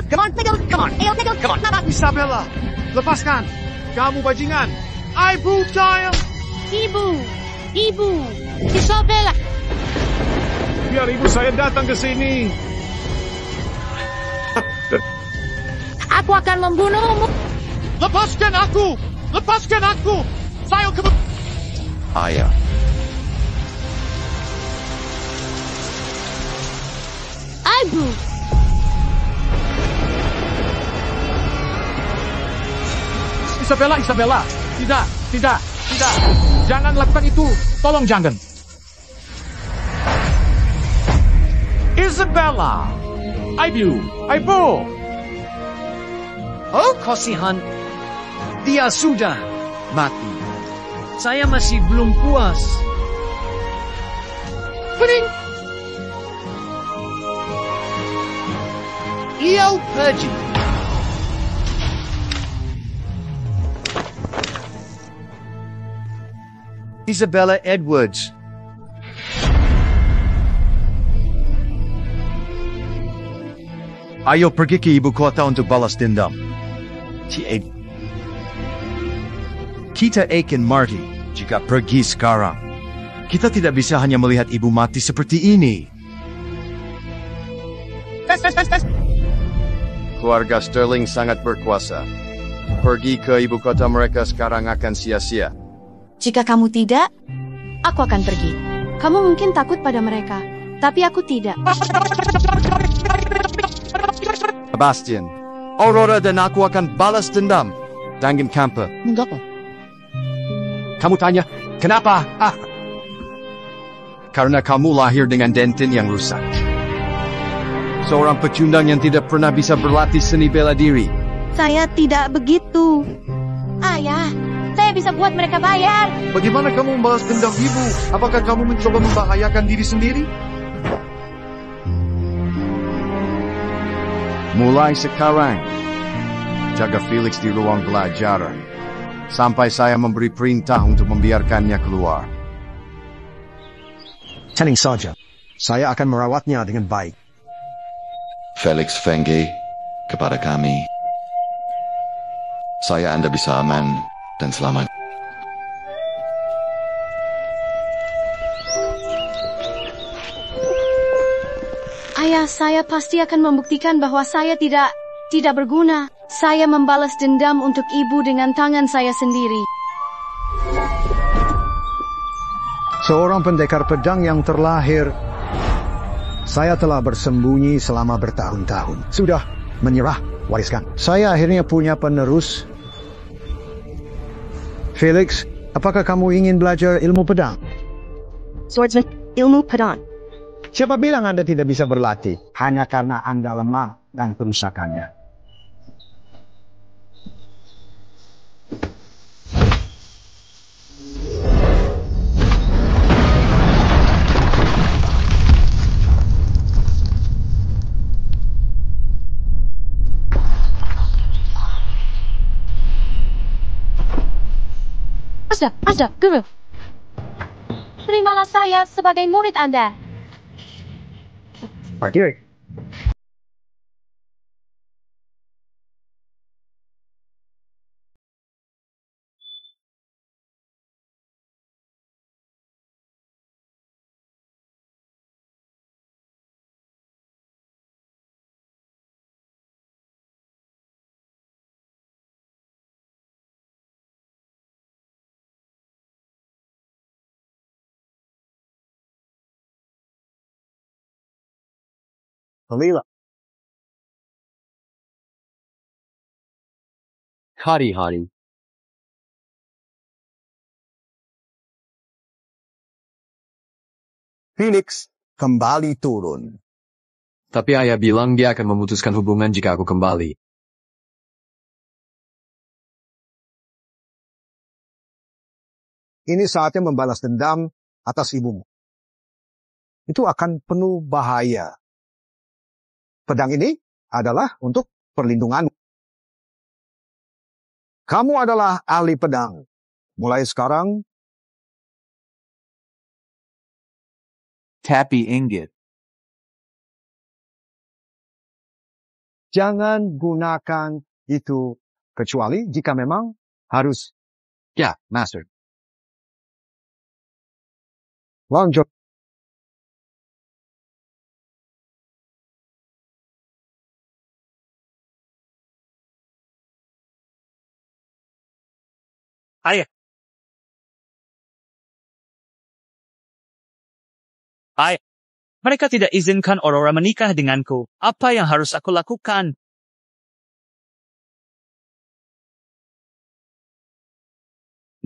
Come on, take it. Come on, take it. Come on. Isabella, lepaskan. Kamu bajingan. Ibu child. Ibu, Isabella. Biar ibu saya datang ke sini. Aku akan membunuhmu. Lepaskan aku. Lepaskan aku. Saya Ayah. Ibu. Isabella. Tidak. Jangan lakukan itu. Tolong jangan. Isabella. Ibu. Oh, kasihan. Dia sudah mati. Saya masih belum puas. Pening. Ia pergi. Isabella Edwards. Ayo pergi ke ibu kota untuk balas dendam. Kita akan Marty jika pergi sekarang. Kita tidak bisa hanya melihat ibu mati seperti ini. Keluarga Sterling sangat berkuasa. Pergi ke ibu kota mereka sekarang akan sia-sia. Jika kamu tidak, aku akan pergi. Kamu mungkin takut pada mereka, tapi aku tidak. Sebastian, Aurora dan aku akan balas dendam. Dangan Camper. Mengapa? Kamu tanya, kenapa? Karena kamu lahir dengan dentin yang rusak. Seorang pecundang yang tidak pernah bisa berlatih seni bela diri. Saya tidak begitu. Ayah, saya bisa buat mereka bayar. Bagaimana kamu membalas dendam ibu? Apakah kamu mencoba membahayakan diri sendiri? Mulai sekarang, jaga Felix di ruang belajar. Sampai saya memberi perintah untuk membiarkannya keluar. Tenang saja, saya akan merawatnya dengan baik. Felix Fenge, kepada kami. Anda bisa aman dan selamat. Ayah, saya pasti akan membuktikan bahwa saya tidak berguna. Saya membalas dendam untuk ibu dengan tangan saya sendiri. Seorang pendekar pedang yang terlahir. Saya telah bersembunyi selama bertahun-tahun. Sudah menyerah, wariskan. Saya akhirnya punya penerus. Felix, apakah kamu ingin belajar ilmu pedang? Swordsman, ilmu pedang. Siapa bilang Anda tidak bisa berlatih? Hanya karena Anda lemah dan kerusakannya. Asda, Guru. Terimalah saya sebagai murid Anda. Parkir. Kalila. Hari-hari. Felix kembali turun. Tapi ayah bilang dia akan memutuskan hubungan jika aku kembali. Ini saatnya membalas dendam atas ibumu. Itu akan penuh bahaya. Pedang ini adalah untuk perlindunganmu. Kamu adalah ahli pedang. Mulai sekarang, Tappy ingot. Jangan gunakan itu kecuali jika memang harus. Ya, Master. Lanjut. Ayah. Ayah. Mereka tidak izinkan Aurora menikah denganku. Apa yang harus aku lakukan?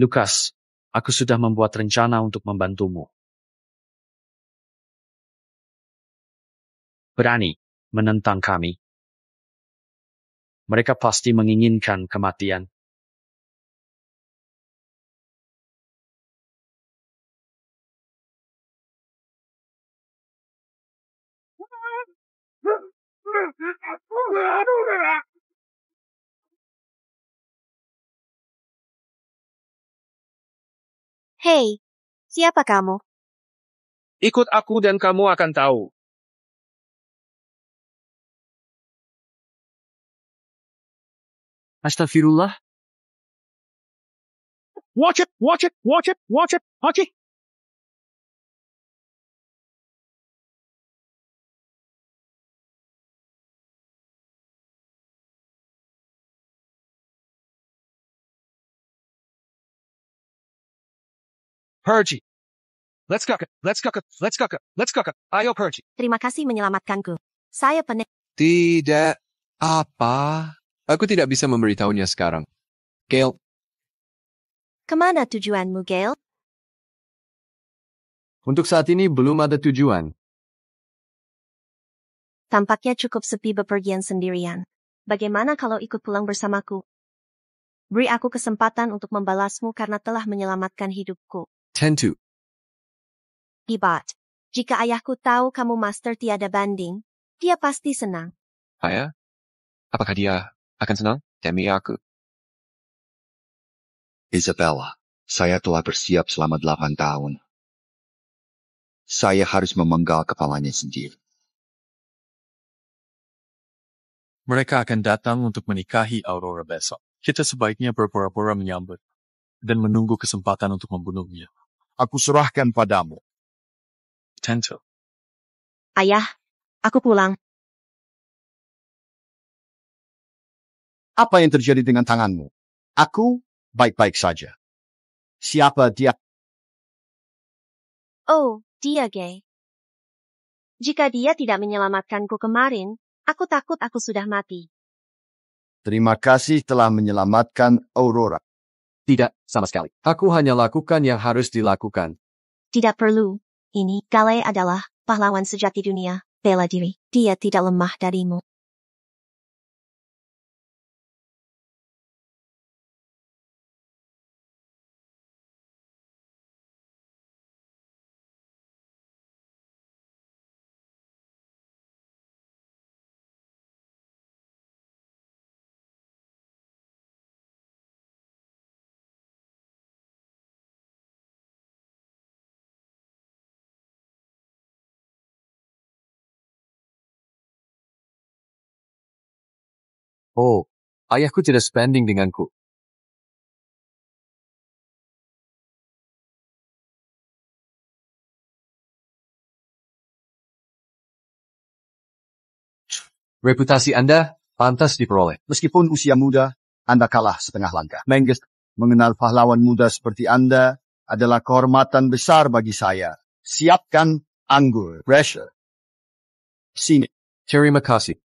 Lukas, aku sudah membuat rencana untuk membantumu. Berani menentang kami. Mereka pasti menginginkan kematian. Hei, siapa kamu? Ikut aku dan kamu akan tahu. Astagfirullah. Watch it, watch it, watch it, watch it, watch it. Pergi. Let's cook it, let's cook it, let's cook it, let's cook it. Ayo pergi. Terima kasih menyelamatkanku. Saya Tidak. Apa? Aku tidak bisa memberitahunya sekarang. Gale, Kemana tujuanmu, Gale? untuk saat ini belum ada tujuan. Tampaknya cukup sepi bepergian sendirian. Bagaimana kalau ikut pulang bersamaku? Beri aku kesempatan untuk membalasmu karena telah menyelamatkan hidupku. Tentu. Ibat, jika ayahku tahu kamu master tiada banding, dia pasti senang. Ayah? Apakah dia akan senang demi aku? Isabella, saya telah bersiap selama 8 tahun. Saya harus memenggal kepalanya sendiri. Mereka akan datang untuk menikahi Aurora besok. Kita sebaiknya berpura-pura menyambut dan menunggu kesempatan untuk membunuhnya. Aku serahkan padamu. Tentu. Ayah, aku pulang. Apa yang terjadi dengan tanganmu? Aku baik-baik saja. Siapa dia? Oh, dia gay. Jika dia tidak menyelamatkanku kemarin, aku takut aku sudah mati. Terima kasih telah menyelamatkan Aurora. Tidak, sama sekali. Aku hanya lakukan yang harus dilakukan. Tidak perlu. Ini, Gale adalah pahlawan sejati dunia. Bela diri. Dia tidak lemah darimu. Oh, ayahku tidak sebanding denganku. Reputasi Anda pantas diperoleh. Meskipun usia muda, Anda kalah setengah langkah. Menges, mengenal pahlawan muda seperti Anda adalah kehormatan besar bagi saya. Siapkan anggur, Rasher. Sini. Terima kasih.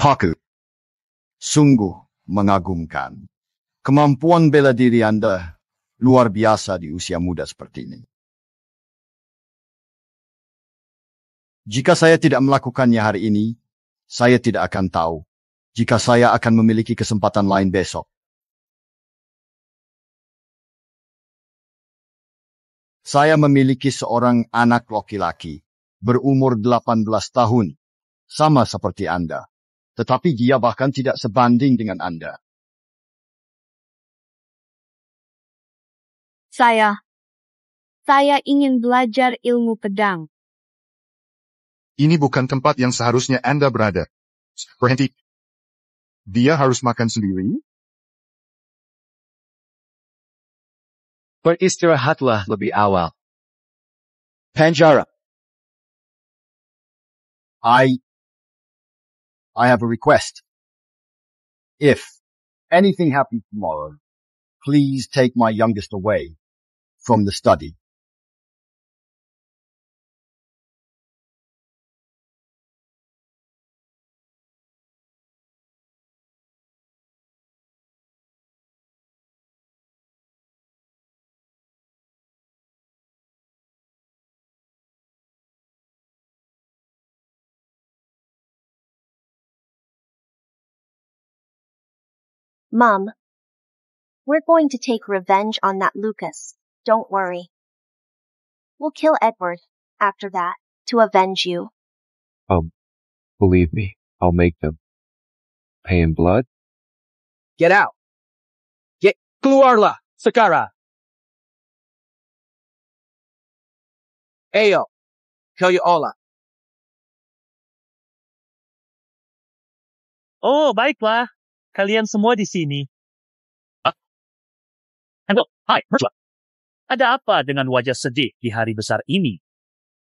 Paku. Sungguh mengagumkan. Kemampuan bela diri Anda luar biasa di usia muda seperti ini. Jika saya tidak melakukannya hari ini, saya tidak akan tahu jika saya akan memiliki kesempatan lain besok. Saya memiliki seorang anak laki-laki berumur 18 tahun, sama seperti Anda. Tetapi dia bahkan tidak sebanding dengan Anda. Saya Saya ingin belajar ilmu pedang. Ini bukan tempat yang seharusnya Anda berada. Berhenti. Dia harus makan sendiri? Beristirahatlah lebih awal. Penjara. I have a request. If anything happens tomorrow, please take my youngest away from the study. Mom, we're going to take revenge on that Lucas. Don't worry. We'll kill Edward after that to avenge you. Believe me, I'll make them. Pay in blood? Get out. Keluarlah sekarang. Ayo, kayo olah. Oh, baiklah. Kalian semua di sini. Hai, mertua. Ada apa dengan wajah sedih di hari besar ini?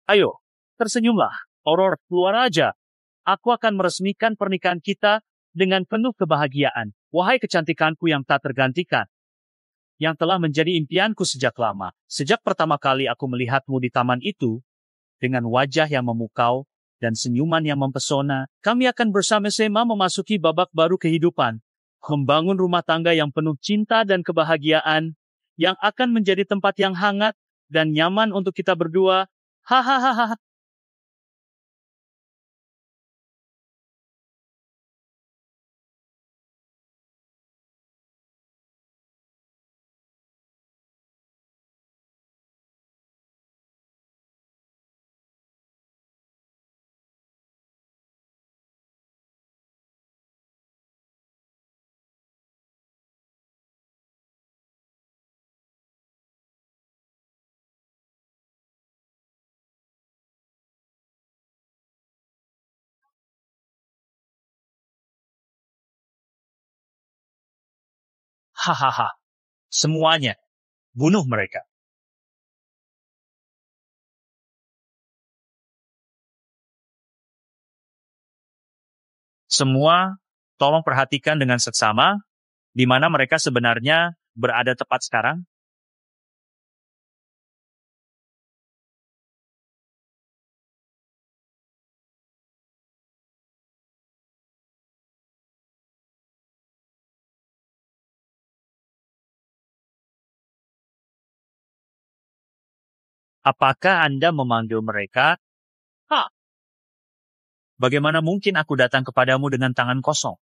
Ayo, tersenyumlah. Aurora, keluar aja. Aku akan meresmikan pernikahan kita dengan penuh kebahagiaan. Wahai kecantikanku yang tak tergantikan, yang telah menjadi impianku sejak lama. Sejak pertama kali aku melihatmu di taman itu, dengan wajah yang memukau dan senyuman yang mempesona, kami akan bersama-sama memasuki babak baru kehidupan, membangun rumah tangga yang penuh cinta dan kebahagiaan, yang akan menjadi tempat yang hangat dan nyaman untuk kita berdua. Hahaha. Hahaha. Semuanya. Bunuh mereka. Semua, tolong perhatikan dengan seksama, di mana mereka sebenarnya berada tepat sekarang. Apakah Anda memanggil mereka? Bagaimana mungkin aku datang kepadamu dengan tangan kosong?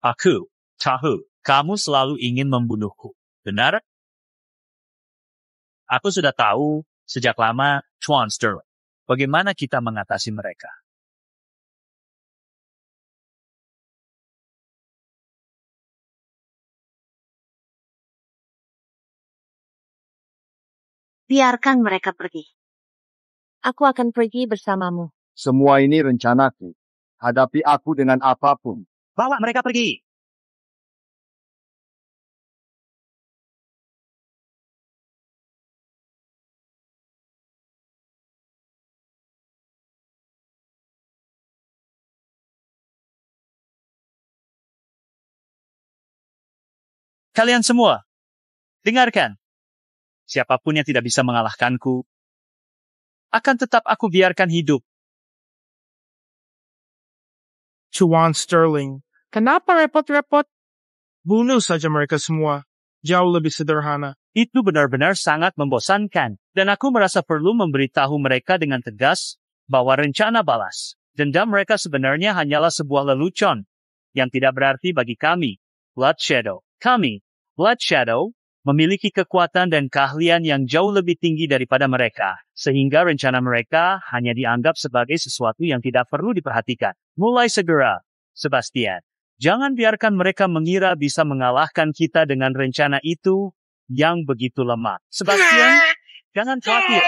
Aku tahu kamu selalu ingin membunuhku. Benar? Aku sudah tahu sejak lama, Tuan Sterling. Bagaimana kita mengatasi mereka? Biarkan mereka pergi. Aku akan pergi bersamamu. Semua ini rencanaku. Hadapi aku dengan apapun. Bawa mereka pergi. Kalian semua, dengarkan. Siapapun yang tidak bisa mengalahkanku, akan tetap aku biarkan hidup. Tuan Sterling, kenapa repot-repot? Bunuh saja mereka semua. Jauh lebih sederhana. Itu benar-benar sangat membosankan, dan aku merasa perlu memberitahu mereka dengan tegas bahwa rencana balas dendam mereka sebenarnya hanyalah sebuah lelucon yang tidak berarti bagi kami, Blood Shadow. Kami, Blood Shadow, memiliki kekuatan dan keahlian yang jauh lebih tinggi daripada mereka, sehingga rencana mereka hanya dianggap sebagai sesuatu yang tidak perlu diperhatikan. Mulai segera, Sebastian. Jangan biarkan mereka mengira bisa mengalahkan kita dengan rencana itu yang begitu lemah. Sebastian, Jangan khawatir.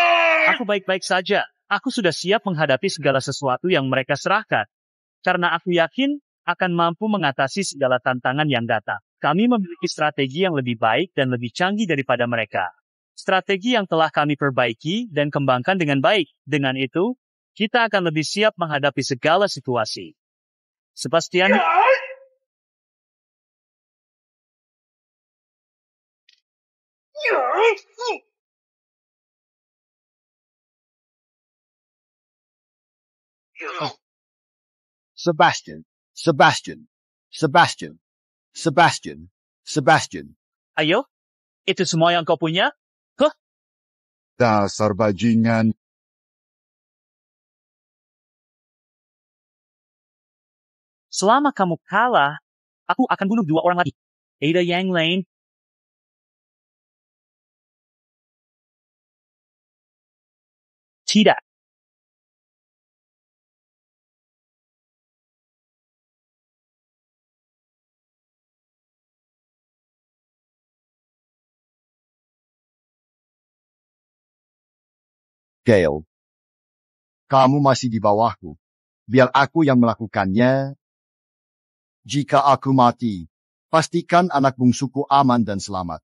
Aku baik-baik saja. Aku sudah siap menghadapi segala sesuatu yang mereka serahkan. Karena aku yakin akan mampu mengatasi segala tantangan yang datang. Kami memiliki strategi yang lebih baik dan lebih canggih daripada mereka. Strategi yang telah kami perbaiki dan kembangkan dengan baik. Dengan itu, kita akan lebih siap menghadapi segala situasi. Sebastian, Sebastian, Sebastian, Sebastian, Sebastian, Sebastian. ayo, itu semua yang kau punya? Dasar bajingan. Selama kamu kalah, aku akan bunuh 2 orang lagi. Ada yang lain. Tidak. Gale, kamu masih di bawahku. Biar aku yang melakukannya. Jika aku mati, pastikan anak bungsuku aman dan selamat.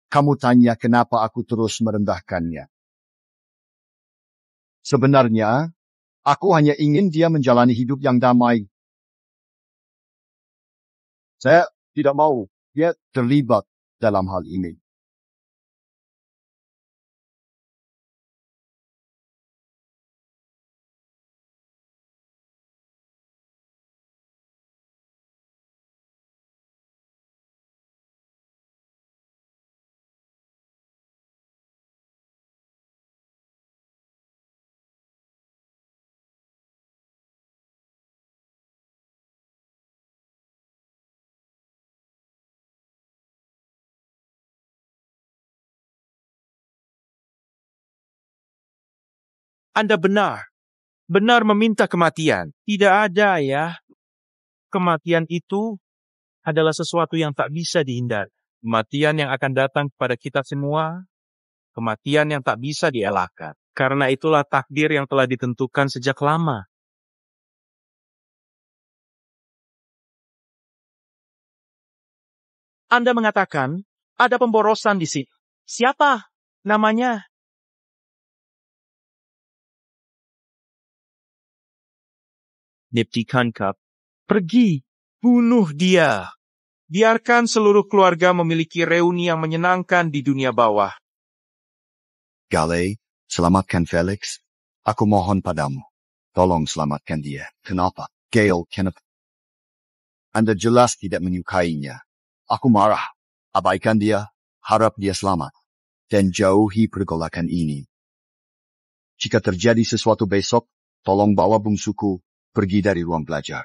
Kamu tanya kenapa aku terus merendahkannya. Sebenarnya, aku hanya ingin dia menjalani hidup yang damai. Saya tidak mau dia terlibat dalam hal ini. Anda benar. Benar meminta kematian. Tidak ada ya. Kematian itu adalah sesuatu yang tak bisa dihindari. Kematian yang akan datang kepada kita semua. Kematian yang tak bisa dielakkan. Karena itulah takdir yang telah ditentukan sejak lama. Anda mengatakan ada pemborosan di sini. Siapa namanya? Nifty Cup. Pergi, bunuh dia. Biarkan seluruh keluarga memiliki reuni yang menyenangkan di dunia bawah. Gale, selamatkan Felix. Aku mohon padamu. Tolong selamatkan dia. Kenapa? Gale, kenapa? Anda jelas tidak menyukainya. Aku marah. Abaikan dia. Harap dia selamat. Dan jauhi pergolakan ini. Jika terjadi sesuatu besok, tolong bawa bungsuku pergi dari ruang belajar.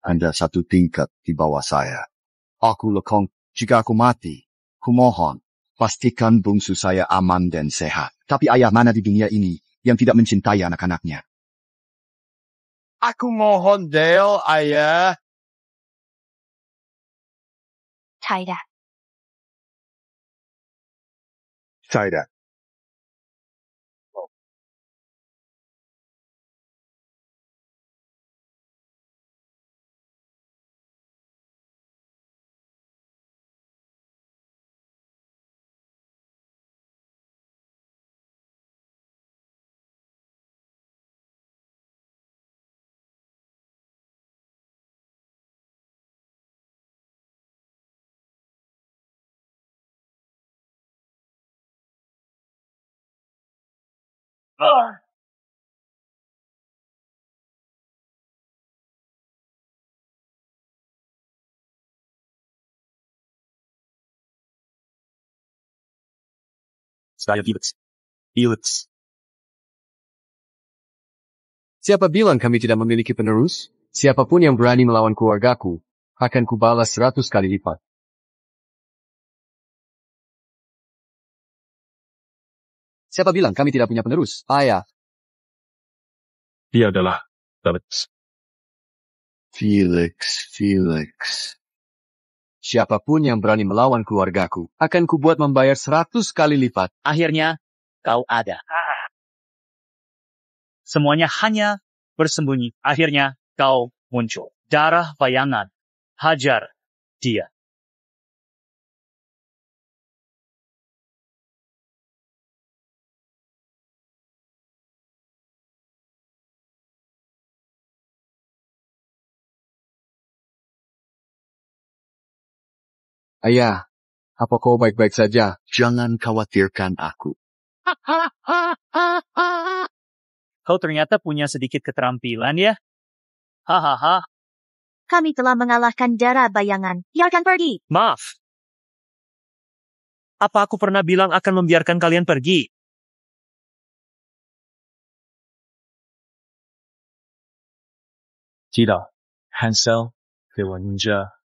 Anda 1 tingkat di bawah saya. Aku lekong. Jika aku mati, kumohon, pastikan bungsu saya aman dan sehat. Tapi ayah mana di dunia ini yang tidak mencintai anak-anaknya? Aku mohon, Dale, ayah. Tidak. Tidak. Saya Felix. Siapa bilang kami tidak memiliki penerus? Siapapun yang berani melawan keluargaku, akan kubalas 100 kali lipat. Siapa bilang kami tidak punya penerus? Ayah. Dia adalah Felix. Felix. Siapapun yang berani melawan keluargaku, akan kubuat membayar 100 kali lipat. Akhirnya, kau ada. Semuanya hanya bersembunyi. Akhirnya, kau muncul. Darah bayangan. Hajar dia. Ayah, apa kau baik-baik saja? Jangan khawatirkan aku. Kau ternyata punya sedikit keterampilan ya? Hahaha. Kami telah mengalahkan darah bayangan. Biarkan pergi. Maaf. Apa aku pernah bilang akan membiarkan kalian pergi? Tidak. Hansel, Dewa Ninja.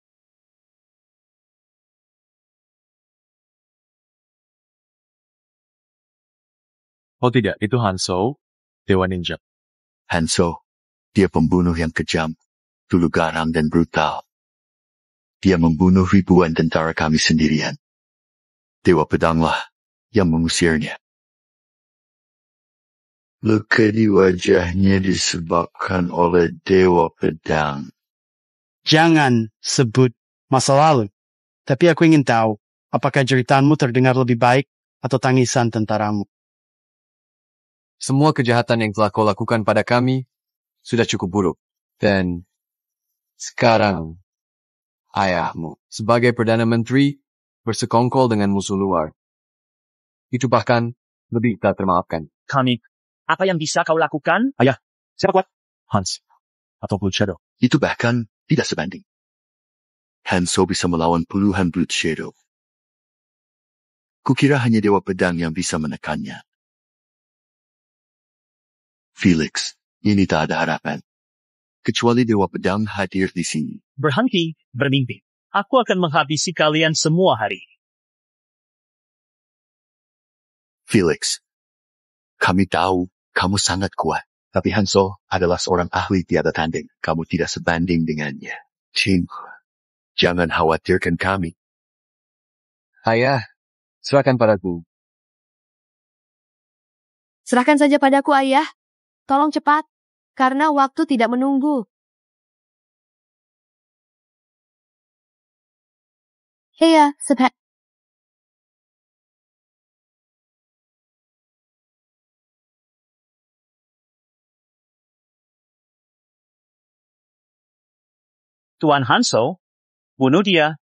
Oh tidak, itu Hanzo, Dewa Ninja. Hanzo, dia pembunuh yang kejam, dulu garang dan brutal. Dia membunuh ribuan tentara kami sendirian. Dewa Pedanglah yang mengusirnya. Luka di wajahnya disebabkan oleh Dewa Pedang. Jangan sebut masa lalu. Tapi aku ingin tahu, apakah jeritanmu terdengar lebih baik atau tangisan tentaramu? Semua kejahatan yang telah kau lakukan pada kami sudah cukup buruk. Dan sekarang, ayahmu sebagai Perdana Menteri bersekongkol dengan musuh luar. Itu bahkan lebih tak termaafkan. Kami, apa yang bisa kau lakukan? Ayah, siapa kuat? Hans, atau Blood Shadow. Itu bahkan tidak sebanding. Hanzo bisa melawan puluhan Blood Shadow. Kukira hanya Dewa Pedang yang bisa menekannya. Felix, ini tak ada harapan. Kecuali Dewa Pedang hadir di sini. Berhenti, bermimpi. Aku akan menghabisi kalian semua hari. Felix, kami tahu kamu sangat kuat. Tapi Hanzo adalah seorang ahli tiada tanding. Kamu tidak sebanding dengannya. Cing, jangan khawatirkan kami. Ayah, serahkan padaku. Serahkan saja padaku, Ayah. Tolong cepat, karena waktu tidak menunggu. Iya, sepat. Tuan Hanzo, bunuh dia.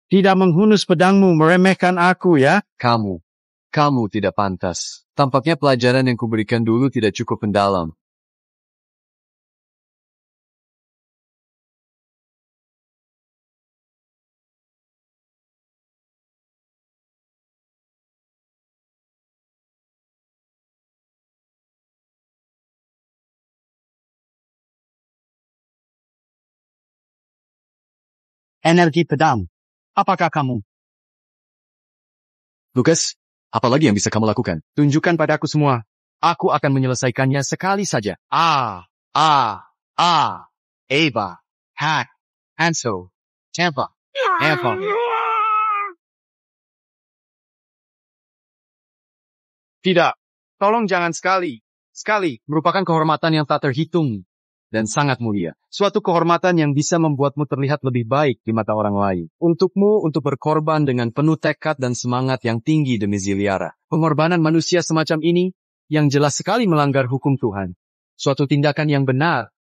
Tidak menghunus pedangmu, meremehkan aku ya. Kamu tidak pantas. Tampaknya pelajaran yang kuberikan dulu tidak cukup mendalam. Energi pedang. Apakah kamu? Lucas, apa lagi yang bisa kamu lakukan? Tunjukkan padaku semua. Aku akan menyelesaikannya sekali saja. Eva, Hack, Hanzo, Eva. Tidak, tolong jangan sekali. Sekali merupakan kehormatan yang tak terhitung dan sangat mulia. Suatu kehormatan yang bisa membuatmu terlihat lebih baik di mata orang lain. Untukmu untuk berkorban dengan penuh tekad dan semangat yang tinggi demi Ziliara. Pengorbanan manusia semacam ini yang jelas sekali melanggar hukum Tuhan. Suatu tindakan yang benar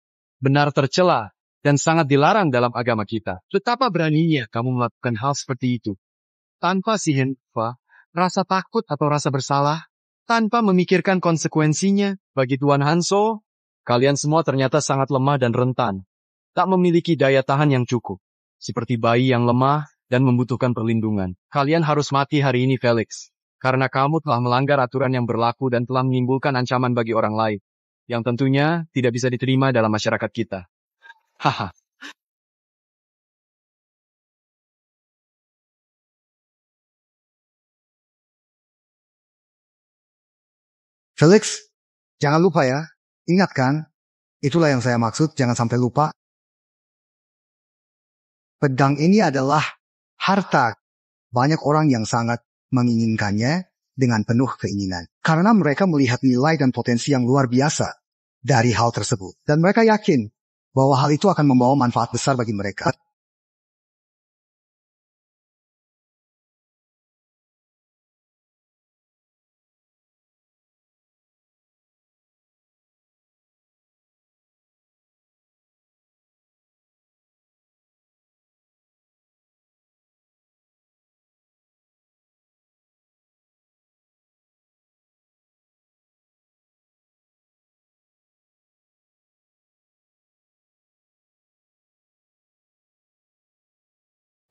tercela, dan sangat dilarang dalam agama kita. Betapa beraninya kamu melakukan hal seperti itu. Tanpa rasa takut atau rasa bersalah, tanpa memikirkan konsekuensinya bagi Tuan Hanzo, kalian semua ternyata sangat lemah dan rentan. Tak memiliki daya tahan yang cukup. Seperti bayi yang lemah dan membutuhkan perlindungan. Kalian harus mati hari ini, Felix. Karena kamu telah melanggar aturan yang berlaku dan telah menimbulkan ancaman bagi orang lain. Yang tentunya tidak bisa diterima dalam masyarakat kita. Haha. Felix, jangan lupa ya. Ingat kan? Itulah yang saya maksud, jangan sampai lupa. Pedang ini adalah harta. Banyak orang yang sangat menginginkannya dengan penuh keinginan. Karena mereka melihat nilai dan potensi yang luar biasa dari hal tersebut. Dan mereka yakin bahwa hal itu akan membawa manfaat besar bagi mereka.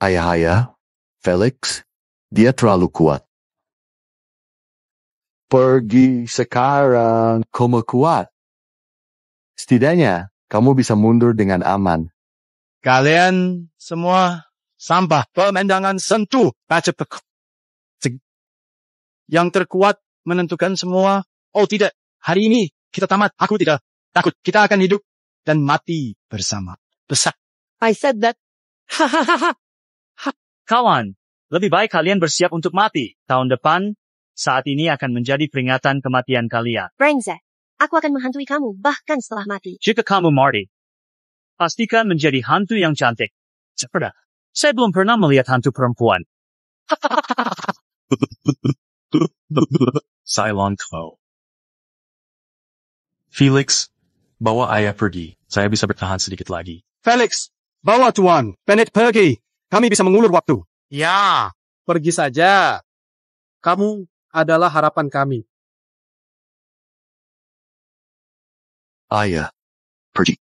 Ayah, Felix, dia terlalu kuat. Pergi sekarang. Kamu kuat. Setidaknya, kamu bisa mundur dengan aman. Kalian semua sampah. Pemandangan sentuh. Baca yang terkuat menentukan semua. Oh tidak, hari ini kita tamat. Aku tidak takut. Kita akan hidup dan mati bersama. Besar. I said that. Hahaha. Kawan, lebih baik kalian bersiap untuk mati. Tahun depan, saat ini akan menjadi peringatan kematian kalian. Brengsek, aku akan menghantui kamu bahkan setelah mati. Jika kamu Marty, pastikan menjadi hantu yang cantik. Seperti, saya belum pernah melihat hantu perempuan. Cylon Claw. Felix, bawa ayah pergi. Saya bisa bertahan sedikit lagi. Felix, bawa tuan. Bennett pergi. Kami bisa mengulur waktu. Ya, pergi saja. Kamu adalah harapan kami. Ayah, pergi.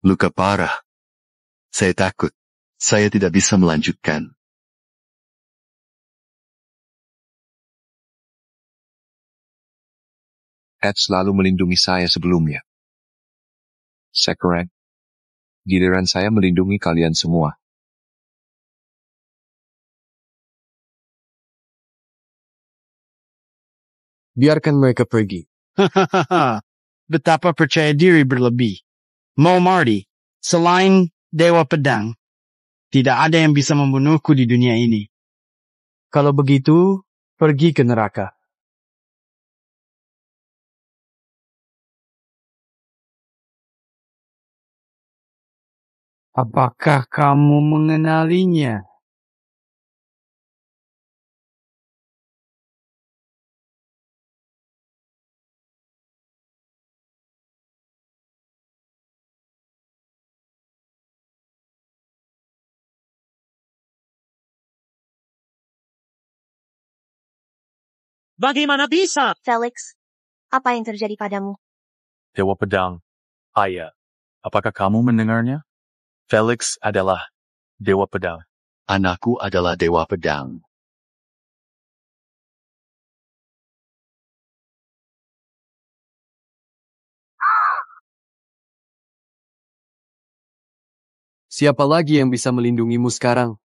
Luka parah. Saya takut. Saya tidak bisa melanjutkan. Ed selalu melindungi saya sebelumnya. Sekarang, giliran saya melindungi kalian semua. Biarkan mereka pergi. Betapa percaya diri berlebih. Mau Marty, selain Dewa Pedang, tidak ada yang bisa membunuhku di dunia ini. Kalau begitu, pergi ke neraka. Apakah kamu mengenalinya? Bagaimana bisa? Felix, apa yang terjadi padamu? Dewa Pedang. Ayah, apakah kamu mendengarnya? Felix adalah Dewa Pedang. Anakku adalah Dewa Pedang. Siapa lagi yang bisa melindungimu sekarang?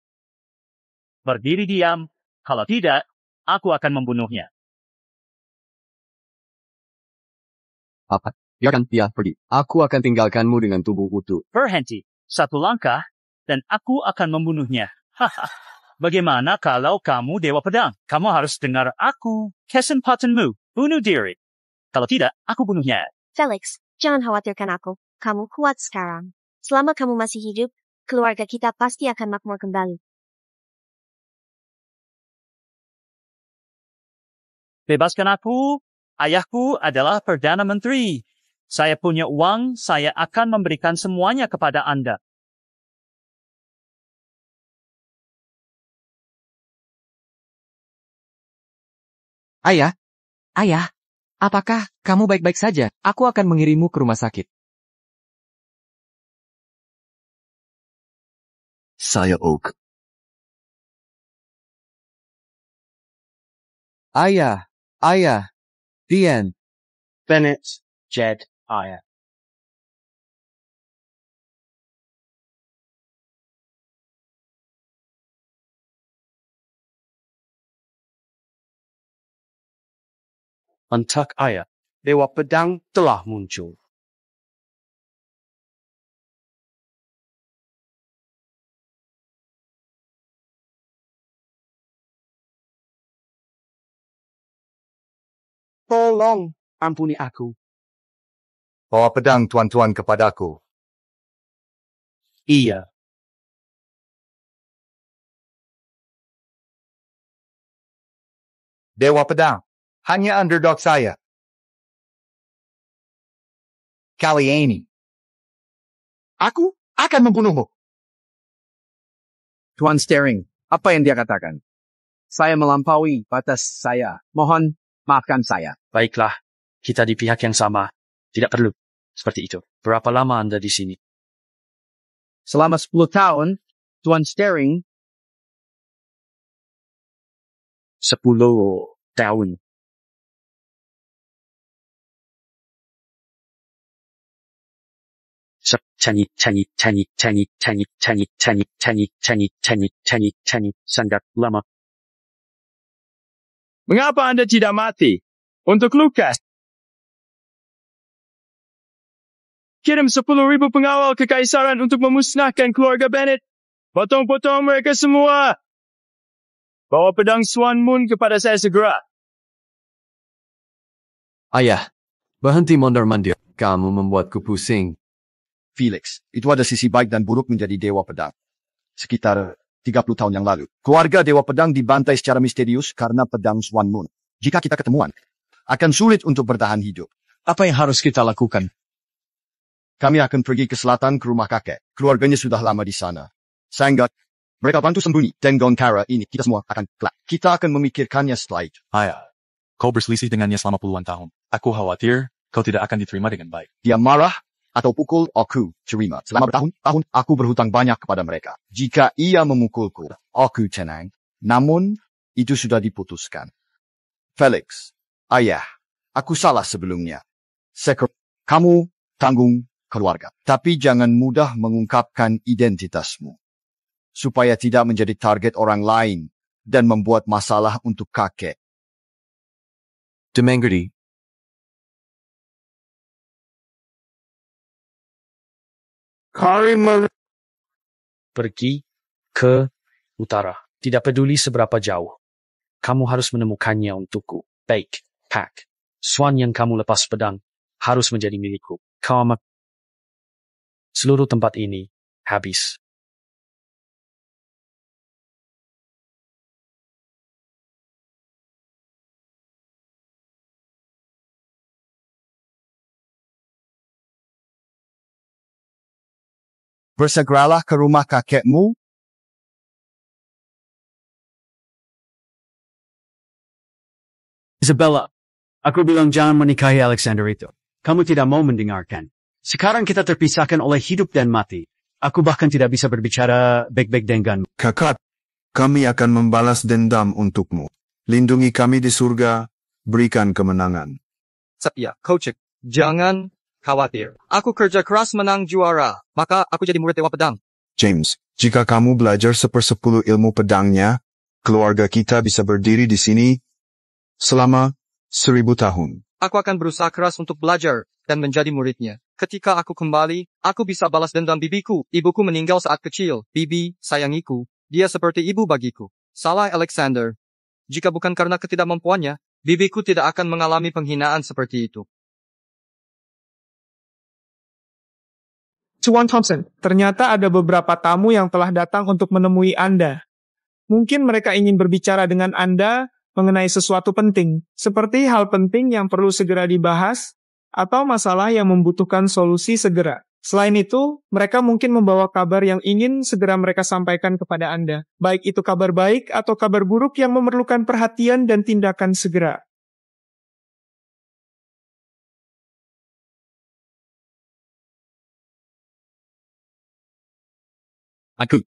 Berdiri diam. Kalau tidak, aku akan membunuhnya. Apa? Biarkan dia pergi. Aku akan tinggalkanmu dengan tubuh utuh. Berhenti. Satu langkah, dan aku akan membunuhnya. Haha. Bagaimana kalau kamu Dewa Pedang? Kamu harus dengar aku. Kesempatanmu. Bunuh diri. Kalau tidak, aku bunuhnya. Felix, jangan khawatirkan aku. Kamu kuat sekarang. Selama kamu masih hidup, keluarga kita pasti akan makmur kembali. Bebaskan aku. Ayahku adalah Perdana Menteri. Saya punya uang, saya akan memberikan semuanya kepada Anda. Ayah, apakah kamu baik-baik saja? Aku akan mengirimmu ke rumah sakit. Saya Oak. Ayah, Dian. Bennett, Jed, Ayah. Entah ayah, Dewa Pedang telah muncul. Tolong ampuni aku. Bawa pedang tuan-tuan kepadaku. Iya. Dewa Pedang, hanya underdog saya. Kali ini, aku akan membunuhmu. Tuan Staring, apa yang dia katakan? Saya melampaui batas saya. Mohon, maafkan saya. Baiklah, kita di pihak yang sama. Tidak perlu seperti itu. Berapa lama Anda di sini? Selama 10 tahun, Tuan Staring. 10 tahun. Sangat lama. Mengapa Anda tidak mati? Untuk Lukas. Kirim 10,000 pengawal ke Kaisaran untuk memusnahkan keluarga Bennett. Potong-potong mereka semua. Bawa pedang Swan Moon kepada saya segera. Ayah, berhenti mondar-mandir. Kamu membuatku pusing. Felix, itu ada sisi baik dan buruk menjadi Dewa Pedang. Sekitar 30 tahun yang lalu, keluarga Dewa Pedang dibantai secara misterius karena pedang Swan Moon. Jika kita ketemuan, akan sulit untuk bertahan hidup. Apa yang harus kita lakukan? Kami akan pergi ke selatan ke rumah kakek. Keluarganya sudah lama di sana. Sehingga mereka bantu sembunyi. Tenggon Kara ini kita semua akan kelak. Kita akan memikirkannya setelah itu. Ayah, kau berselisih dengannya selama puluhan tahun. Aku khawatir kau tidak akan diterima dengan baik. Dia marah atau pukul, aku terima. Selama bertahun-tahun, aku berhutang banyak kepada mereka. Jika ia memukulku, aku tenang. Namun, itu sudah diputuskan. Felix, ayah, aku salah sebelumnya. Kamu tanggung keluarga. Tapi jangan mudah mengungkapkan identitasmu. Supaya tidak menjadi target orang lain dan membuat masalah untuk kakek. Demengerti. Pergi ke utara. Tidak peduli seberapa jauh. Kamu harus menemukannya untukku. Baik, Pack. Swan yang kamu lepas pedang harus menjadi milikku. Seluruh tempat ini habis. Bersegeralah ke rumah kakekmu. Isabella, aku bilang jangan menikahi Alexander itu. Kamu tidak mau mendengarkan. Sekarang kita terpisahkan oleh hidup dan mati. Aku bahkan tidak bisa berbicara baik-baik denganmu. Kakak, kami akan membalas dendam untukmu. Lindungi kami di surga, berikan kemenangan. Satya, Kocik, jangan khawatir. Aku kerja keras menang juara, maka aku jadi murid Dewa Pedang. James, jika kamu belajar 1/10 ilmu pedangnya, keluarga kita bisa berdiri di sini selama 1000 tahun. Aku akan berusaha keras untuk belajar dan menjadi muridnya. Ketika aku kembali, aku bisa balas dendam bibiku. Ibuku meninggal saat kecil. Bibi, sayangiku. Dia seperti ibu bagiku. Salah Alexander. Jika bukan karena ketidakmampuannya, bibiku tidak akan mengalami penghinaan seperti itu. Tuan Thompson, ternyata ada beberapa tamu yang telah datang untuk menemui Anda. Mungkin mereka ingin berbicara dengan Anda mengenai sesuatu penting, seperti hal penting yang perlu segera dibahas, atau masalah yang membutuhkan solusi segera. Selain itu, mereka mungkin membawa kabar yang ingin segera mereka sampaikan kepada Anda, baik itu kabar baik atau kabar buruk yang memerlukan perhatian dan tindakan segera. Aku.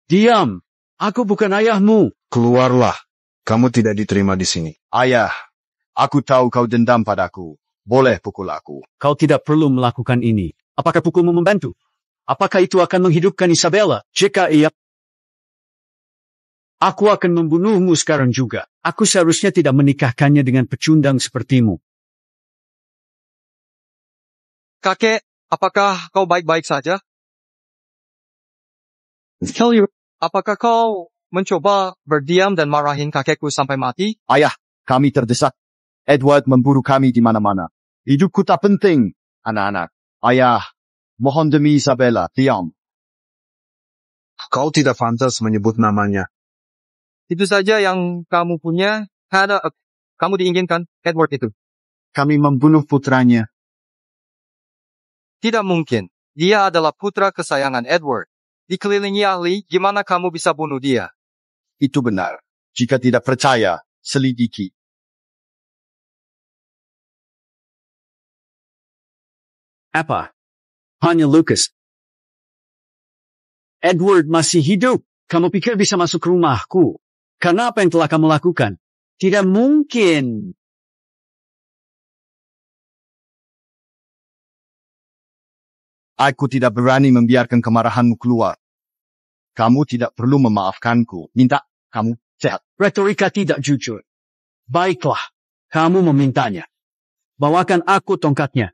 Diam! Aku bukan ayahmu. Keluarlah. Kamu tidak diterima di sini. Ayah, aku tahu kau dendam padaku. Boleh pukul aku. Kau tidak perlu melakukan ini. Apakah pukulmu membantu? Apakah itu akan menghidupkan Isabella? Jika iya... Aku akan membunuhmu sekarang juga. Aku seharusnya tidak menikahkannya dengan pecundang sepertimu. Kakek, apakah kau baik-baik saja? Apakah kau mencoba berdiam dan marahin kakekku sampai mati? Ayah, kami terdesak. Edward memburu kami di mana-mana. Hidupku tak penting, anak-anak. Ayah, mohon demi Isabella, diam. Kau tidak pantas menyebut namanya. Itu saja yang kamu punya. Kamu diinginkan, Edward itu. Kami membunuh putranya. Tidak mungkin. Dia adalah putra kesayangan Edward. Dikelilingi ahli, gimana kamu bisa bunuh dia? Itu benar. Jika tidak percaya, selidiki. Apa? Hanya Lucas. Edward masih hidup. Kamu pikir bisa masuk rumahku? Karena apa yang telah kamu lakukan? Tidak mungkin. Aku tidak berani membiarkan kemarahanmu keluar. Kamu tidak perlu memaafkanku. Minta kamu sehat. Retorika tidak jujur. Baiklah, kamu memintanya. Bawakan aku tongkatnya.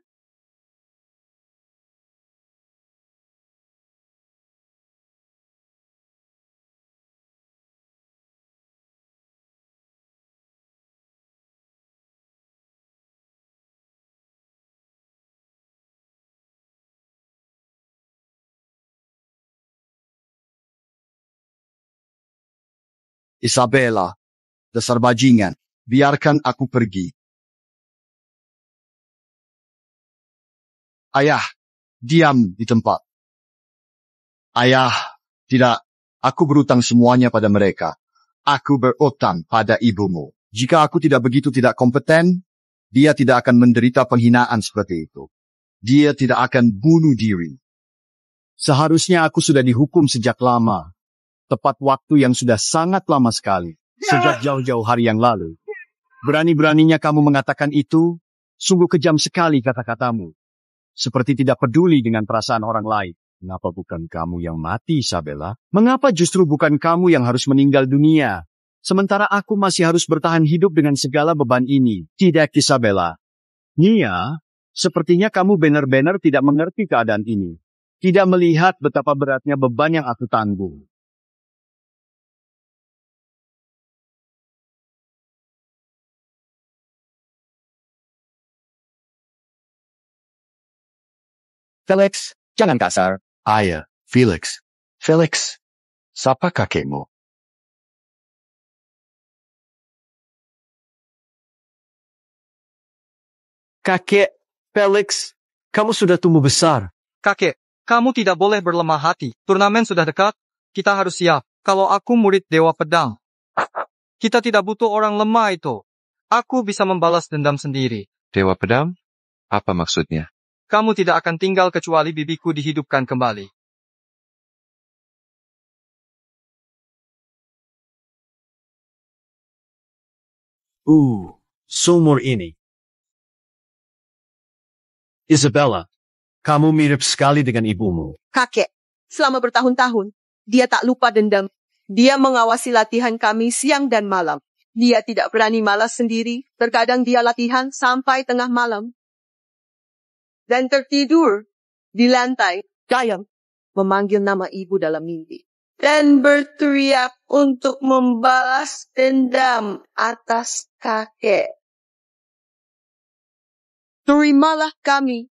Isabella, dasar bajingan, biarkan aku pergi. Ayah, diam di tempat. Ayah, tidak, aku berutang semuanya pada mereka. Aku berutang pada ibumu. Jika aku tidak begitu tidak kompeten, dia tidak akan menderita penghinaan seperti itu. Dia tidak akan bunuh diri. Seharusnya aku sudah dihukum sejak lama. Tepat waktu yang sudah sangat lama sekali. Sejak jauh-jauh hari yang lalu. Berani-beraninya kamu mengatakan itu, sungguh kejam sekali kata-katamu. Seperti tidak peduli dengan perasaan orang lain. Mengapa bukan kamu yang mati, Isabella? Mengapa justru bukan kamu yang harus meninggal dunia? Sementara aku masih harus bertahan hidup dengan segala beban ini. Tidak, Isabella. Nia, sepertinya kamu benar-benar tidak mengerti keadaan ini. Tidak melihat betapa beratnya beban yang aku tanggung. Felix, jangan kasar. Ayah, Felix. Felix, siapa kakekmu? Kakek, Felix, kamu sudah tumbuh besar. Kakek, kamu tidak boleh berlemah hati. Turnamen sudah dekat, kita harus siap. Kalau aku murid Dewa Pedang, kita tidak butuh orang lemah itu. Aku bisa membalas dendam sendiri. Dewa Pedang? Apa maksudnya? Kamu tidak akan tinggal kecuali bibiku dihidupkan kembali. Seumur ini. Isabella, kamu mirip sekali dengan ibumu. Kakek, selama bertahun-tahun, dia tak lupa dendam. Dia mengawasi latihan kami siang dan malam. Dia tidak berani malas sendiri. Terkadang dia latihan sampai tengah malam. Dan tertidur di lantai, diam, memanggil nama ibu dalam mimpi. Dan berteriak untuk membalas dendam atas kakek. Terimalah kami.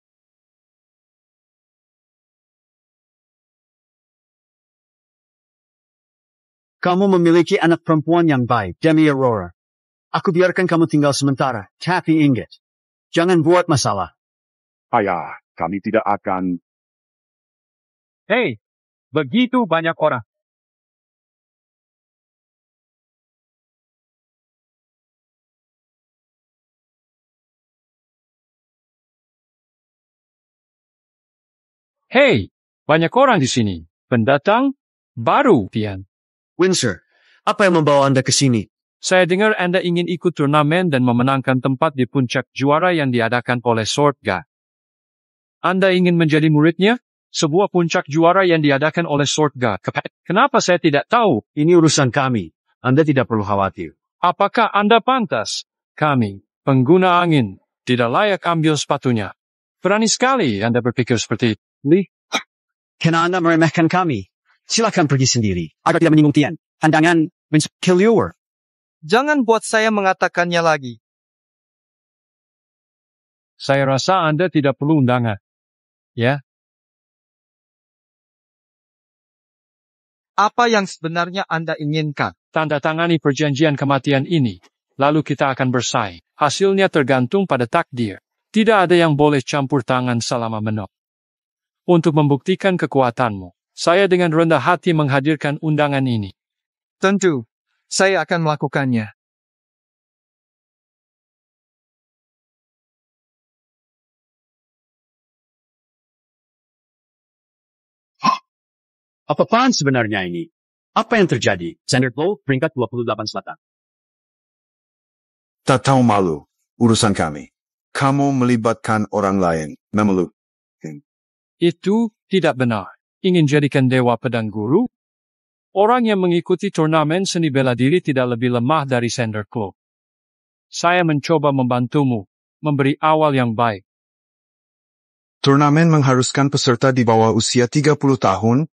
Kamu memiliki anak perempuan yang baik, Demi Aurora. Aku biarkan kamu tinggal sementara, tapi ingat, jangan buat masalah. Ayah, kami tidak akan... Hei, begitu banyak orang. Hei, banyak orang di sini. Pendatang baru, Tian. Windsor, apa yang membawa Anda ke sini? Saya dengar Anda ingin ikut turnamen dan memenangkan tempat di puncak juara yang diadakan oleh Swordga. Anda ingin menjadi muridnya? Sebuah puncak juara yang diadakan oleh Swordga. Kenapa saya tidak tahu? Ini urusan kami. Anda tidak perlu khawatir. Apakah Anda pantas? Kami, pengguna angin, tidak layak ambil sepatunya. Berani sekali Anda berpikir seperti itu, Lee. Karena Anda meremehkan kami. Silakan pergi sendiri, agar tidak menyinggung Tian. Pandangan Killiur. Jangan buat saya mengatakannya lagi. Saya rasa Anda tidak perlu undangan. Ya, Apa yang sebenarnya Anda inginkan? tanda tangani perjanjian kematian ini, lalu kita akan bersaing. Hasilnya tergantung pada takdir. Tidak ada yang boleh campur tangan selama menok. Untuk membuktikan kekuatanmu, saya dengan rendah hati menghadirkan undangan ini. Tentu, saya akan melakukannya. Apaan sebenarnya ini? Apa yang terjadi? Xander Glow, peringkat 28 Selatan. Tak tahu malu, urusan kami. Kamu melibatkan orang lain, memeluk. Itu tidak benar. Ingin jadikan dewa pedang guru? Orang yang mengikuti turnamen seni bela diri tidak lebih lemah dari Xander Glow. Saya mencoba membantumu, memberi awal yang baik. Turnamen mengharuskan peserta di bawah usia 30 tahun.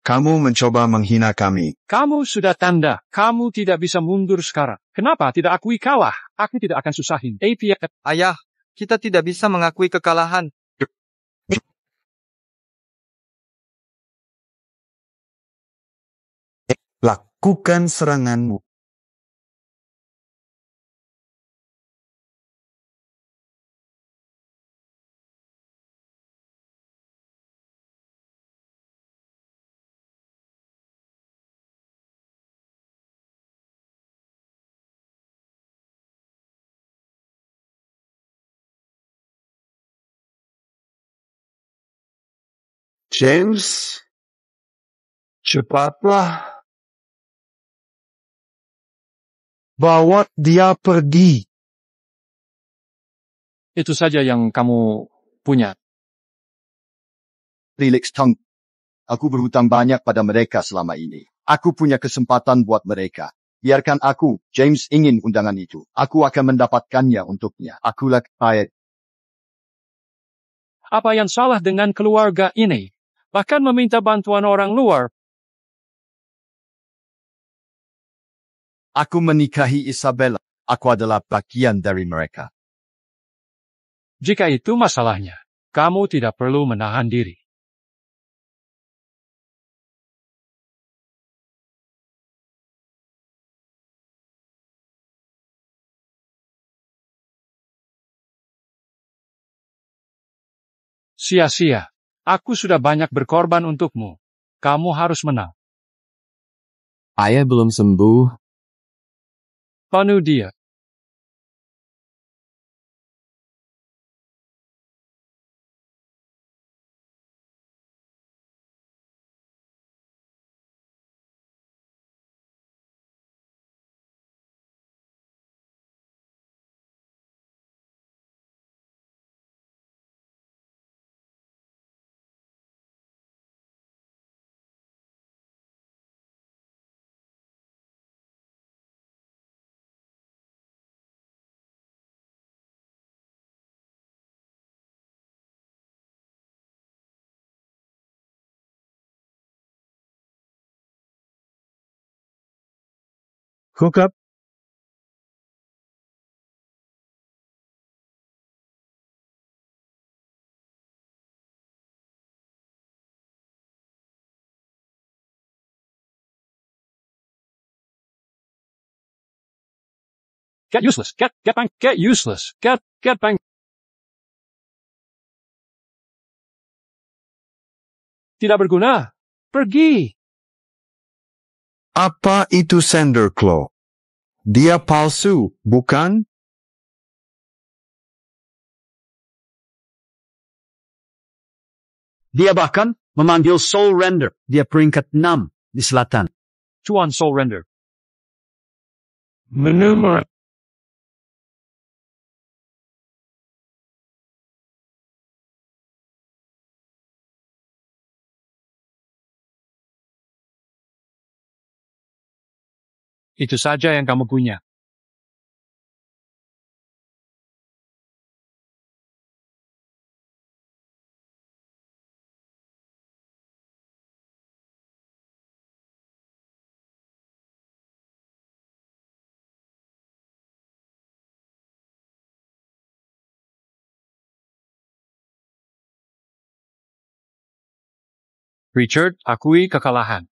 Kamu mencoba menghina kami. Kamu sudah tanda, kamu tidak bisa mundur sekarang. Kenapa tidak akui kalah? Aku tidak akan susahin. APF. Ayah, kita tidak bisa mengakui kekalahan. Lakukan seranganmu. James, cepatlah. Bawa dia pergi. Itu saja yang kamu punya. Felix Tang, aku berhutang banyak pada mereka selama ini. Aku punya kesempatan buat mereka. Biarkan aku, James ingin undangan itu. Aku akan mendapatkannya untuknya. Akulah kaya. Apa yang salah dengan keluarga ini? Bahkan meminta bantuan orang luar. Aku menikahi Isabella. Aku adalah bagian dari mereka. Jika itu masalahnya, kamu tidak perlu menahan diri. Sia-sia. Aku sudah banyak berkorban untukmu. Kamu harus menang. Ayah belum sembuh. Panu dia. Hook up. Get useless. Get bang. Get useless. Get bang. Tidak berguna. Pergi. Apa itu Xander Claw? Dia palsu, bukan? Dia bahkan memanggil Soul Render. Dia peringkat 6 di selatan. Tuan Soul Render. Menurut Itu saja yang kamu punya. Richard, akui kekalahan.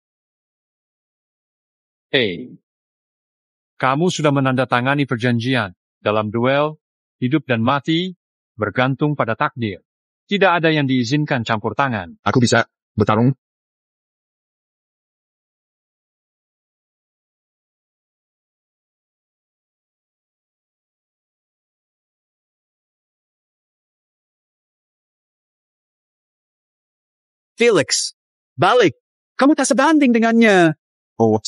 Kamu sudah menandatangani perjanjian. Dalam duel, hidup dan mati bergantung pada takdir. Tidak ada yang diizinkan campur tangan. Aku bisa bertarung. Felix, balik. Kamu tak sebanding dengannya. Oh,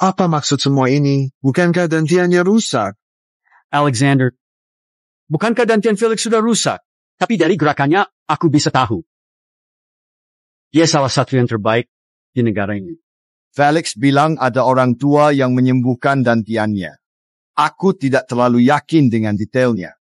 apa maksud semua ini? Bukankah dantiannya rusak? Alexander, bukankah dantian Felix sudah rusak? Tapi dari gerakannya, aku bisa tahu. Dia salah satu yang terbaik di negara ini. Felix bilang ada orang tua yang menyembuhkan dantiannya. Aku tidak terlalu yakin dengan detailnya.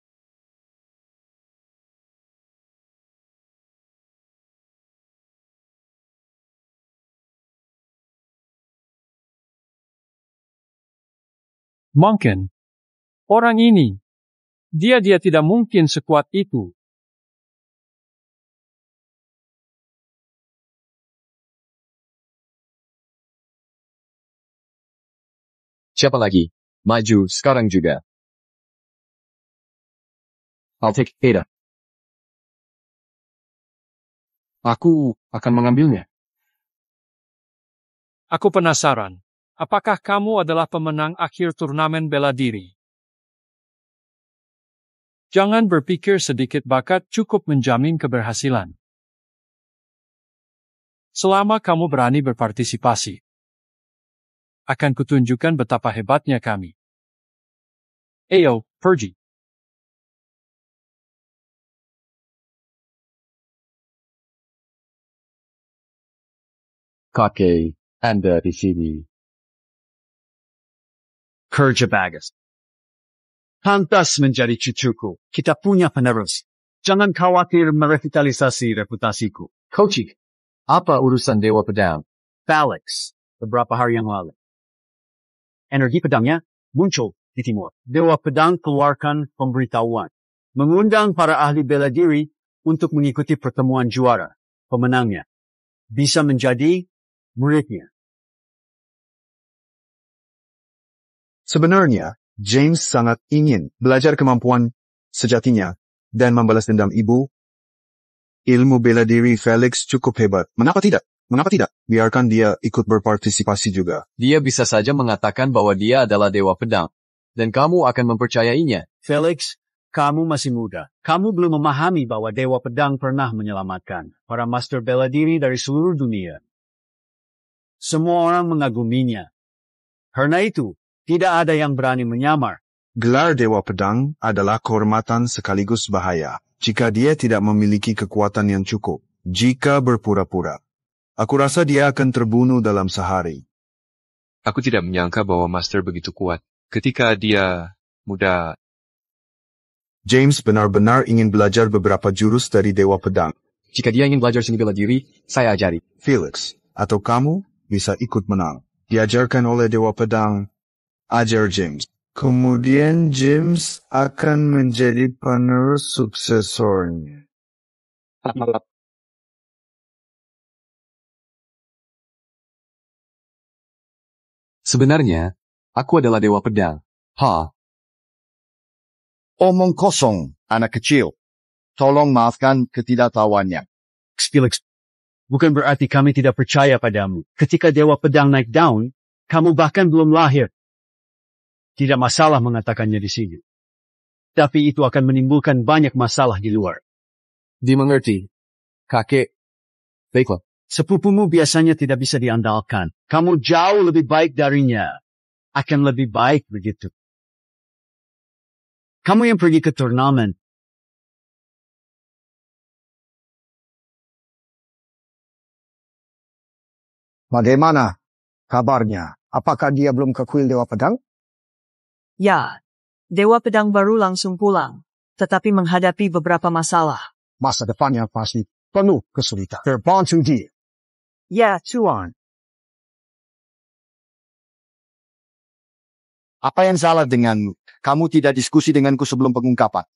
Mungkin. Orang ini. Dia tidak mungkin sekuat itu. Siapa lagi? Maju sekarang juga. I'll take Ada. Aku akan mengambilnya. Aku penasaran. Apakah kamu adalah pemenang akhir turnamen bela diri? Jangan berpikir sedikit bakat cukup menjamin keberhasilan. Selama kamu berani berpartisipasi, akan kutunjukkan betapa hebatnya kami. Ayo, pergi. Kakek Anda di sini. Kerja bagus. Pantas menjadi cucuku. Kita punya penerus. Jangan khawatir merevitalisasi reputasiku. Kochi, apa urusan Dewa Pedang? Felix, beberapa hari yang lalu. Energi pedangnya muncul di timur. Dewa Pedang keluarkan pemberitahuan. Mengundang para ahli bela diri untuk mengikuti pertemuan juara. Pemenangnya bisa menjadi muridnya. Sebenarnya, James sangat ingin belajar kemampuan sejatinya dan membalas dendam ibu. Ilmu bela diri Felix cukup hebat. Mengapa tidak? Mengapa tidak? Biarkan dia ikut berpartisipasi juga. Dia bisa saja mengatakan bahwa dia adalah Dewa Pedang. Dan kamu akan mempercayainya. Felix, kamu masih muda. Kamu belum memahami bahwa Dewa Pedang pernah menyelamatkan para master bela diri dari seluruh dunia. Semua orang mengaguminya. Karena itu, tidak ada yang berani menyamar. Gelar Dewa Pedang adalah kehormatan sekaligus bahaya jika dia tidak memiliki kekuatan yang cukup. Jika berpura-pura, aku rasa dia akan terbunuh dalam sehari. Aku tidak menyangka bahwa Master begitu kuat. Ketika dia muda. James benar-benar ingin belajar beberapa jurus dari Dewa Pedang. Jika dia ingin belajar seni bela diri, saya ajari. Felix, atau kamu bisa ikut menang. Diajarkan oleh Dewa Pedang. Ajar James. Kemudian James akan menjadi penerus suksesornya. Sebenarnya, aku adalah Dewa Pedang. Omong kosong, anak kecil. Tolong maafkan ketidaktahuannya. Felix, bukan berarti kami tidak percaya padamu. Ketika Dewa Pedang naik daun, kamu bahkan belum lahir. Tidak masalah mengatakannya di sini. Tapi itu akan menimbulkan banyak masalah di luar. Dimengerti. Kakek. Baiklah. Sepupumu biasanya tidak bisa diandalkan. Kamu jauh lebih baik darinya. akan lebih baik begitu. Kamu yang pergi ke turnamen. Bagaimana kabarnya? Apakah dia belum ke kuil Dewa Pedang? Ya, Dewa Pedang baru langsung pulang, tetapi menghadapi beberapa masalah. Masa depannya pasti penuh kesulitan. Terbantu dia. Ya, Tuan. Apa yang salah denganmu? Kamu tidak diskusi denganku sebelum pengungkapan.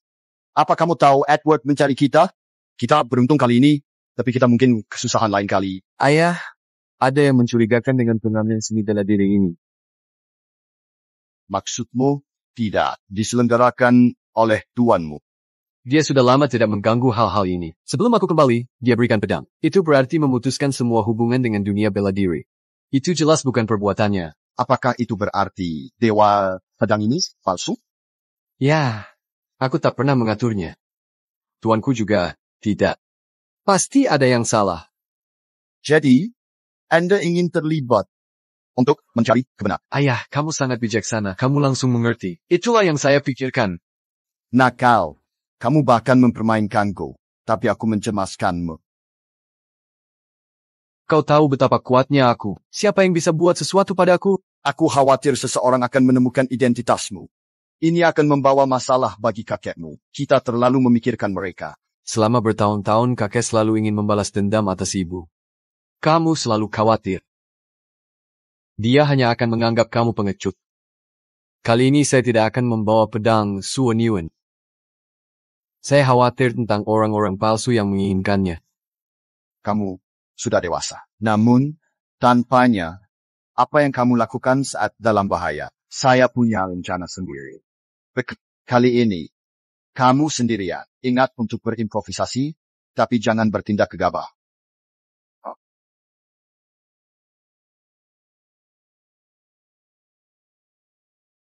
Apa kamu tahu Edward mencari kita? Kita beruntung kali ini, tapi kita mungkin kesusahan lain kali. Ayah, ada yang mencurigakan dengan turnamen seni bela diri ini. Maksudmu tidak diselenggarakan oleh tuanmu. Dia sudah lama tidak mengganggu hal-hal ini. Sebelum aku kembali, dia berikan pedang. Itu berarti memutuskan semua hubungan dengan dunia bela diri. Itu jelas bukan perbuatannya. Apakah itu berarti Dewa Pedang ini palsu? Ya, aku tak pernah mengaturnya. Tuanku juga tidak. Pasti ada yang salah. Jadi, Anda ingin terlibat untuk mencari kebenaran. Ayah, kamu sangat bijaksana. Kamu langsung mengerti. Itulah yang saya pikirkan. Nakal. Kamu bahkan mempermainkanku, tapi aku mencemaskanmu. Kau tahu betapa kuatnya aku. Siapa yang bisa buat sesuatu padaku? Aku khawatir seseorang akan menemukan identitasmu. Ini akan membawa masalah bagi kakekmu. Kita terlalu memikirkan mereka. Selama bertahun-tahun kakek selalu ingin membalas dendam atas ibu. Kamu selalu khawatir. Dia hanya akan menganggap kamu pengecut. Kali ini saya tidak akan membawa pedang Suoniwen. Saya khawatir tentang orang-orang palsu yang menginginkannya. Kamu sudah dewasa. Namun, tanpanya, apa yang kamu lakukan saat dalam bahaya? Saya punya rencana sendiri. Kali ini, kamu sendirian. Ingat untuk berimprovisasi, tapi jangan bertindak gegabah.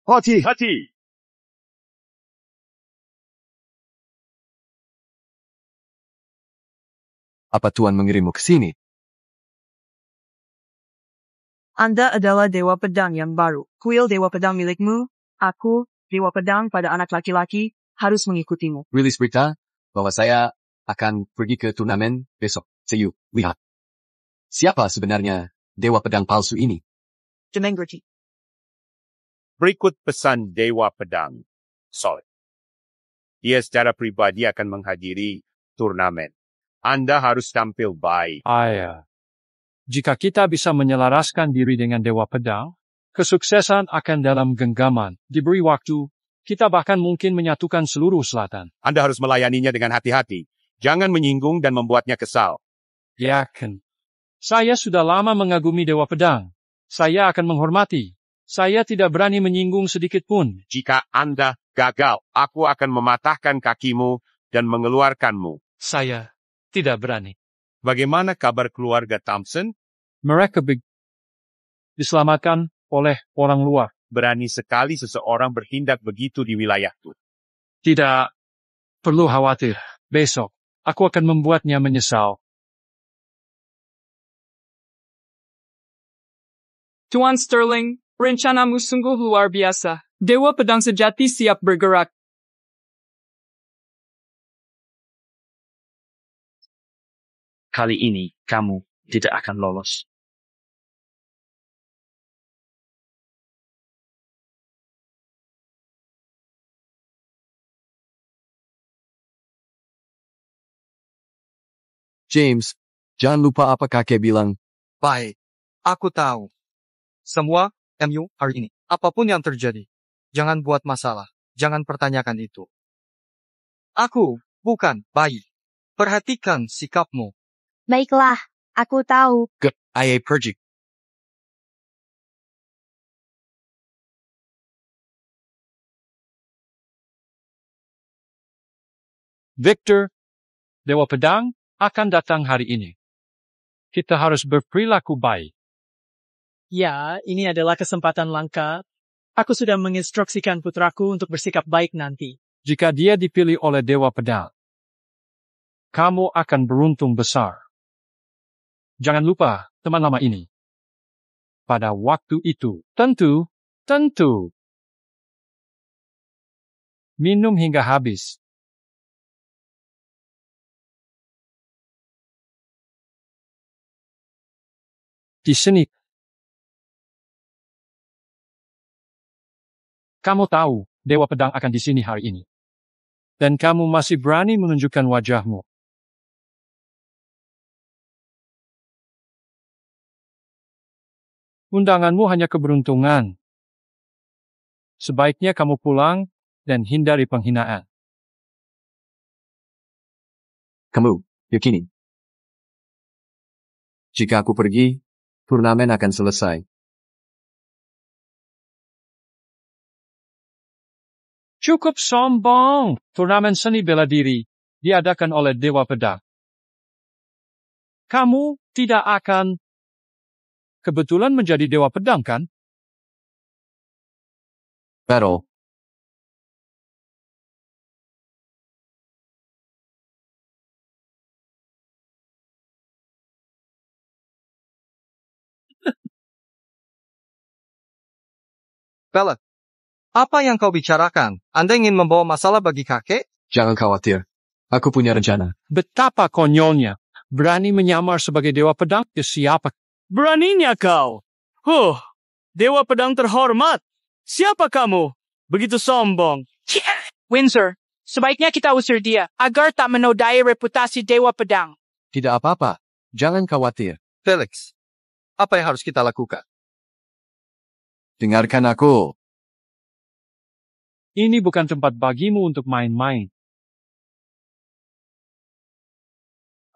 Hati! Apa Tuan mengirimmu ke sini? Anda adalah Dewa Pedang yang baru. Kuil Dewa Pedang milikmu, aku, Dewa Pedang pada anak laki-laki, harus mengikutimu. Rilis berita bahwa saya akan pergi ke turnamen besok. See lihat. Siapa sebenarnya Dewa Pedang palsu ini? Demengerti. Berikut pesan Dewa Pedang. Solid. Dia secara pribadi akan menghadiri turnamen. Anda harus tampil baik. Ayah. Jika kita bisa menyelaraskan diri dengan Dewa Pedang, kesuksesan akan dalam genggaman. Diberi waktu, kita bahkan mungkin menyatukan seluruh selatan. Anda harus melayaninya dengan hati-hati. Jangan menyinggung dan membuatnya kesal. Yakin. Saya sudah lama mengagumi Dewa Pedang. Saya akan menghormati. Saya tidak berani menyinggung sedikit pun. Jika Anda gagal, aku akan mematahkan kakimu dan mengeluarkanmu. Saya tidak berani. Bagaimana kabar keluarga Thompson? Mereka diselamatkan oleh orang luar. Berani sekali seseorang bertindak begitu di wilayahku. Tidak perlu khawatir. Besok, aku akan membuatnya menyesal. Tuan Sterling, rencanamu sungguh luar biasa. Dewa Pedang sejati siap bergerak. Kali ini kamu tidak akan lolos. James, jangan lupa apa kakek bilang. Baik, aku tahu. Semua MU hari ini. Apapun yang terjadi, jangan buat masalah. Jangan pertanyakan itu. Aku bukan bayi. Perhatikan sikapmu. Baiklah, aku tahu. Ayah pergi. Victor, Dewa Pedang akan datang hari ini. Kita harus berperilaku baik. Ya, ini adalah kesempatan langka. Aku sudah menginstruksikan putraku untuk bersikap baik nanti. Jika dia dipilih oleh Dewa Pedang, kamu akan beruntung besar. Jangan lupa teman lama ini. Pada waktu itu, tentu, Tentu. Minum hingga habis. Di sini. Kamu tahu, Dewa Pedang akan di sini hari ini. Dan kamu masih berani menunjukkan wajahmu. Undanganmu hanya keberuntungan. Sebaiknya kamu pulang dan hindari penghinaan. Kamu, yakini. Jika aku pergi, turnamen akan selesai. Cukup sombong. Turnamen seni bela diri diadakan oleh Dewa Pedang. Kamu tidak akan kebetulan menjadi Dewa Pedang, kan? Battle. Bella, apa yang kau bicarakan? Anda ingin membawa masalah bagi kakek? Jangan khawatir. Aku punya rencana. Betapa konyolnya. Berani menyamar sebagai Dewa Pedang ke siapa? Beraninya kau. Dewa Pedang terhormat. Siapa kamu? Begitu sombong. Windsor, sebaiknya kita usir dia, agar tak menodai reputasi Dewa Pedang. Tidak apa-apa. Jangan khawatir. Felix, apa yang harus kita lakukan? Dengarkan aku. Ini bukan tempat bagimu untuk main-main.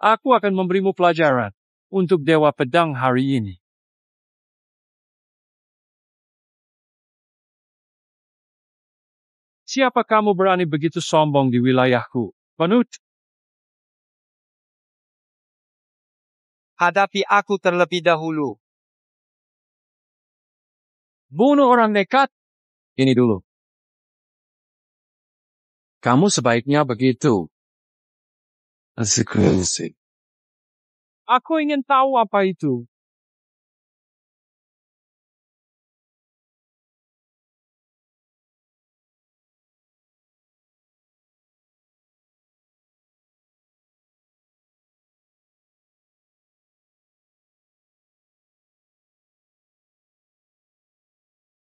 Aku akan memberimu pelajaran untuk Dewa Pedang hari ini. Siapa kamu berani begitu sombong di wilayahku? Penut. Hadapi aku terlebih dahulu. Bunuh orang nekat. Ini dulu. Kamu sebaiknya begitu. Asik. Aku ingin tahu apa itu.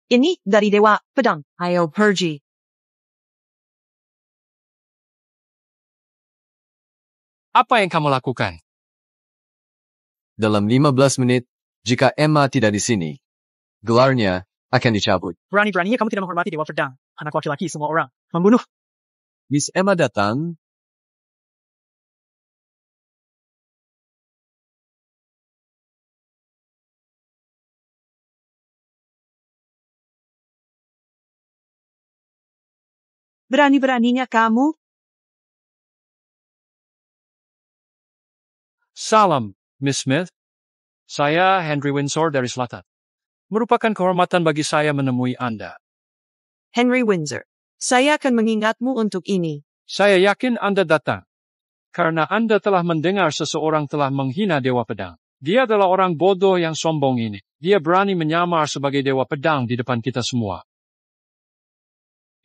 Ini dari Dewa Pedang. Ayo pergi. Apa yang kamu lakukan? Dalam 15 menit, jika Emma tidak di sini, gelarnya akan dicabut. Berani-beraninya kamu tidak menghormati Dewa Pedang. Anak laki-laki semua orang. Membunuh. Miss Emma datang. Berani-beraninya kamu. Salam, Miss Smith. Saya Henry Windsor dari Selatan. Merupakan kehormatan bagi saya menemui Anda. Henry Windsor. Saya akan mengingatmu untuk ini. Saya yakin Anda datang. Karena Anda telah mendengar seseorang telah menghina Dewa Pedang. Dia adalah orang bodoh yang sombong ini. Dia berani menyamar sebagai Dewa Pedang di depan kita semua.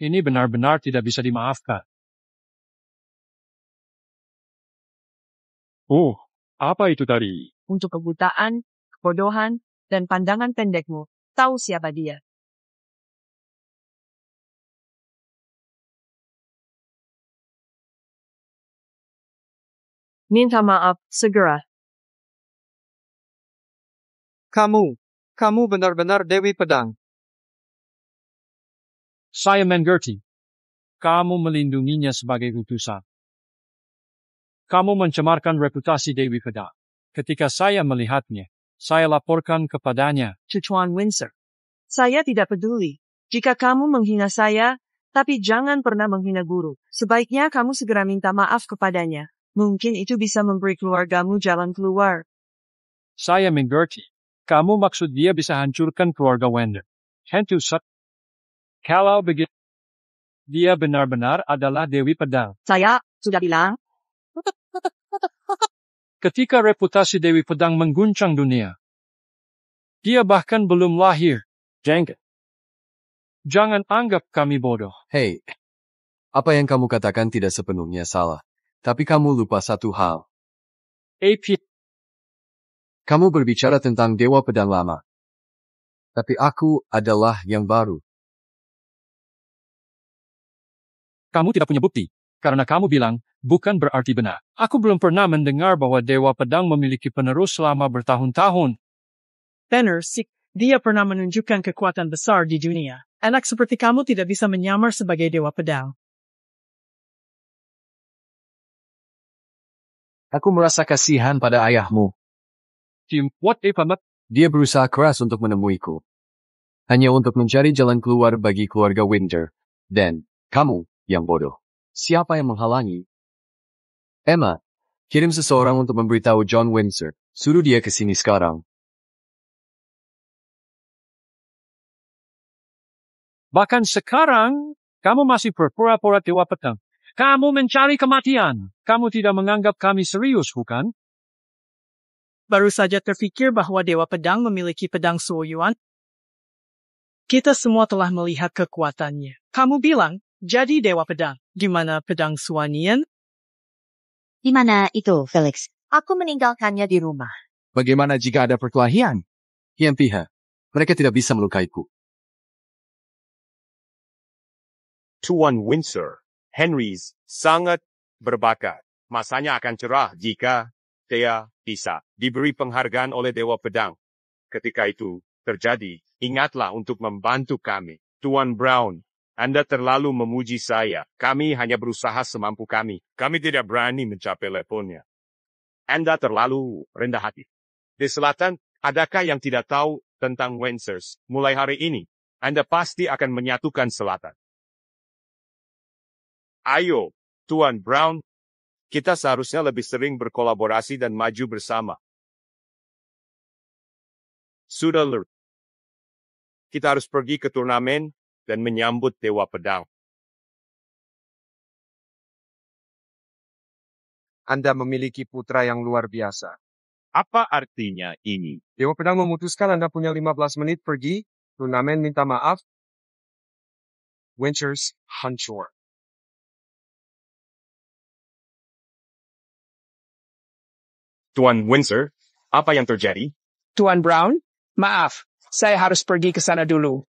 Ini benar-benar tidak bisa dimaafkan. Oh, apa itu tadi? Untuk kebutaan, kebodohan, dan pandangan pendekmu. Tahu siapa dia. Minta maaf, segera. Kamu benar-benar Dewi Pedang. Saya mengerti. Kamu melindunginya sebagai utusan. Kamu mencemarkan reputasi Dewi Pedang. Ketika saya melihatnya, saya laporkan kepadanya. Tuan Windsor. Saya tidak peduli. Jika kamu menghina saya, tapi jangan pernah menghina guru. Sebaiknya kamu segera minta maaf kepadanya. Mungkin itu bisa memberi keluargamu jalan keluar. Saya mengerti. Kamu maksud dia bisa hancurkan keluarga Wender. Hentu sat. Kalau begitu, dia benar-benar adalah Dewi Pedang. Saya sudah bilang. Ketika reputasi Dewi Pedang mengguncang dunia, dia bahkan belum lahir. Jengket. Jangan anggap kami bodoh. Hei, apa yang kamu katakan tidak sepenuhnya salah. Tapi kamu lupa satu hal. Pete, Kamu berbicara tentang Dewa Pedang Lama. Tapi aku adalah yang baru. kamu tidak punya bukti. Karena kamu bilang, bukan berarti benar. Aku belum pernah mendengar bahwa Dewa Pedang memiliki penerus selama bertahun-tahun. Banner, dia pernah menunjukkan kekuatan besar di dunia. Anak seperti kamu tidak bisa menyamar sebagai Dewa Pedang. Aku merasa kasihan pada ayahmu. Tim, what if Dia berusaha keras untuk menemuiku. Hanya untuk mencari jalan keluar bagi keluarga Winter. Dan, kamu yang bodoh. Siapa yang menghalangi? Emma, kirim seseorang untuk memberitahu John Windsor. Suruh dia ke sini sekarang. Bahkan sekarang, kamu masih berpura-pura Dewa Pedang. Kamu mencari kematian. Kamu tidak menganggap kami serius, bukan? Baru saja terfikir bahwa Dewa Pedang memiliki pedang Suoyuan. Kita semua telah melihat kekuatannya. Kamu bilang, jadi Dewa Pedang. Di mana pedang Suanian? Di mana itu, Felix? Aku meninggalkannya di rumah. Bagaimana jika ada perkelahian? Yang pihak, mereka tidak bisa melukaiku. Tuan Windsor, Henrys sangat berbakat. Masanya akan cerah jika dia bisa diberi penghargaan oleh Dewa Pedang. Ketika itu terjadi, ingatlah untuk membantu kami. Tuan Brown, Anda terlalu memuji saya. Kami hanya berusaha semampu kami. Kami tidak berani mencapai levelnya. Anda terlalu rendah hati. Di selatan, adakah yang tidak tahu tentang Windsors? Mulai hari ini, Anda pasti akan menyatukan selatan. Ayo, Tuan Brown, kita seharusnya lebih sering berkolaborasi dan maju bersama. Sudah lur. Kita harus pergi ke turnamen dan menyambut Dewa Pedang. Anda memiliki putra yang luar biasa. Apa artinya ini? Dewa Pedang memutuskan Anda punya 15 menit pergi, turnamen minta maaf. Windsors hancur. Tuan Windsor, apa yang terjadi? Tuan Brown, maaf. Saya harus pergi ke sana dulu.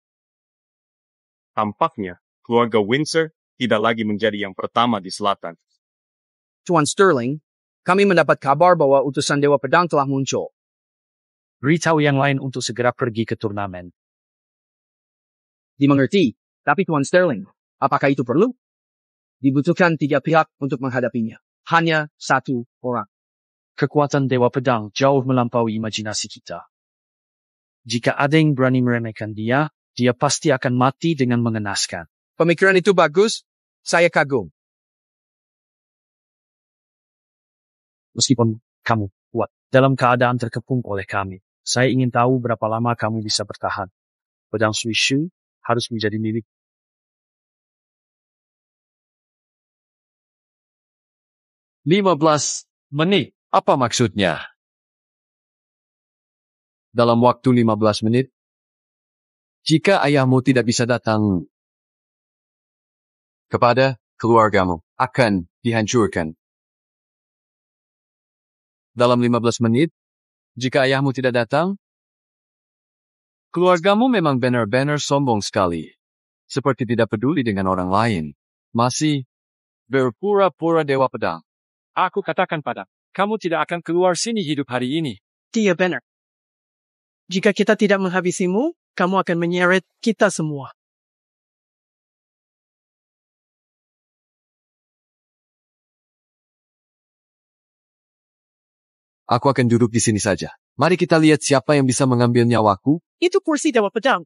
Tampaknya, keluarga Windsor tidak lagi menjadi yang pertama di selatan. Tuan Sterling, kami mendapat kabar bahwa utusan Dewa Pedang telah muncul. Beritahu yang lain untuk segera pergi ke turnamen. Dimengerti, tapi Tuan Sterling, apakah itu perlu? Dibutuhkan 3 pihak untuk menghadapinya. Hanya 1 orang. Kekuatan Dewa Pedang jauh melampaui imajinasi kita. Jika ada yang berani meremehkan dia, dia pasti akan mati dengan mengenaskan. Pemikiran itu bagus, saya kagum. Meskipun kamu kuat dalam keadaan terkepung oleh kami, saya ingin tahu berapa lama kamu bisa bertahan. Pedang Suishu harus menjadi milik. "15 menit. Apa maksudnya?" Dalam waktu 15 menit, jika ayahmu tidak bisa datang kepada keluargamu, akan dihancurkan. Dalam 15 menit, jika ayahmu tidak datang, keluargamu memang benar-benar sombong sekali. Seperti tidak peduli dengan orang lain. Masih berpura-pura Dewa Pedang. Aku katakan padamu, kamu tidak akan keluar sini hidup hari ini. Dia benar. Jika kita tidak menghabisimu, kamu akan menyeret kita semua. Aku akan duduk di sini saja. Mari kita lihat siapa yang bisa mengambil nyawaku. Itu kursi Dewa Pedang.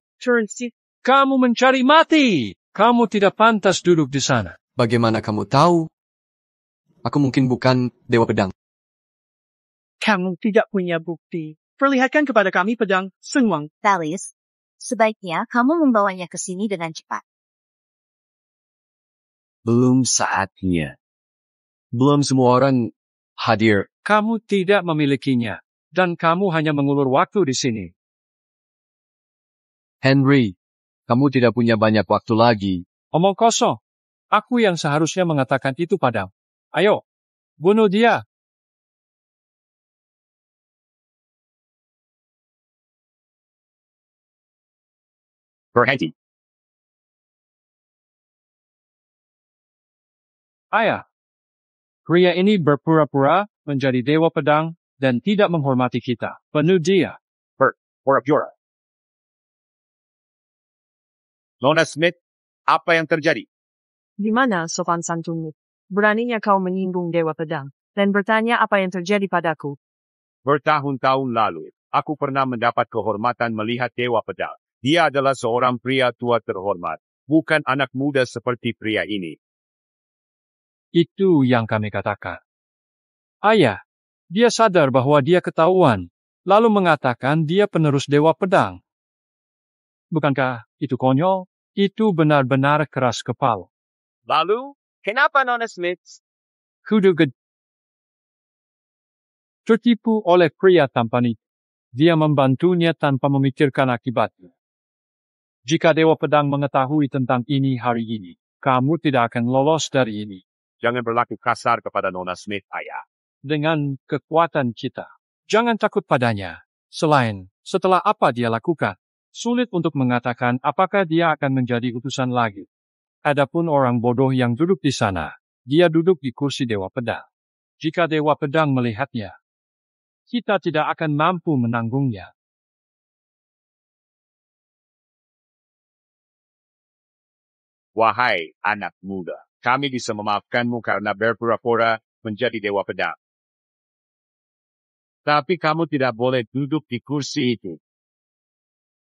Kamu mencari mati. Kamu tidak pantas duduk di sana. Bagaimana kamu tahu? Aku mungkin bukan Dewa Pedang. Kamu tidak punya bukti. Perlihatkan kepada kami pedang Sengwang. Thalis, sebaiknya kamu membawanya ke sini dengan cepat. Belum saatnya. Belum semua orang hadir. Kamu tidak memilikinya. Dan kamu hanya mengulur waktu di sini. Henry, Kamu tidak punya banyak waktu lagi. Omong kosong. Aku yang seharusnya mengatakan itu padamu. Ayo, bunuh dia. Berhenti. Ayah, pria ini berpura-pura menjadi dewa pedang dan tidak menghormati kita. Bunuh dia. Berpura-pura. Nona Smith, apa yang terjadi? Di mana sopan santunmu? Beraninya kau menyinggung Dewa Pedang dan bertanya apa yang terjadi padaku. Bertahun-tahun lalu, aku pernah mendapat kehormatan melihat Dewa Pedang. Dia adalah seorang pria tua terhormat, bukan anak muda seperti pria ini. Itu yang kami katakan. Ayah, dia sadar bahwa dia ketahuan, lalu mengatakan dia penerus Dewa Pedang. Bukankah itu konyol? Itu benar-benar keras kepala. Lalu, kenapa Nona Smith? Kudu tertipu oleh pria tampan itu. Dia membantunya tanpa memikirkan akibatnya. Jika Dewa Pedang mengetahui tentang ini hari ini, kamu tidak akan lolos dari ini. Jangan berlaku kasar kepada Nona Smith, ayah. Dengan kekuatan kita, jangan takut padanya. Setelah apa dia lakukan, sulit untuk mengatakan apakah dia akan menjadi utusan lagi. Adapun orang bodoh yang duduk di sana, dia duduk di kursi Dewa Pedang. Jika Dewa Pedang melihatnya, kita tidak akan mampu menanggungnya. Wahai anak muda, kami bisa memaafkanmu karena berpura-pura menjadi Dewa Pedang. Tapi kamu tidak boleh duduk di kursi itu.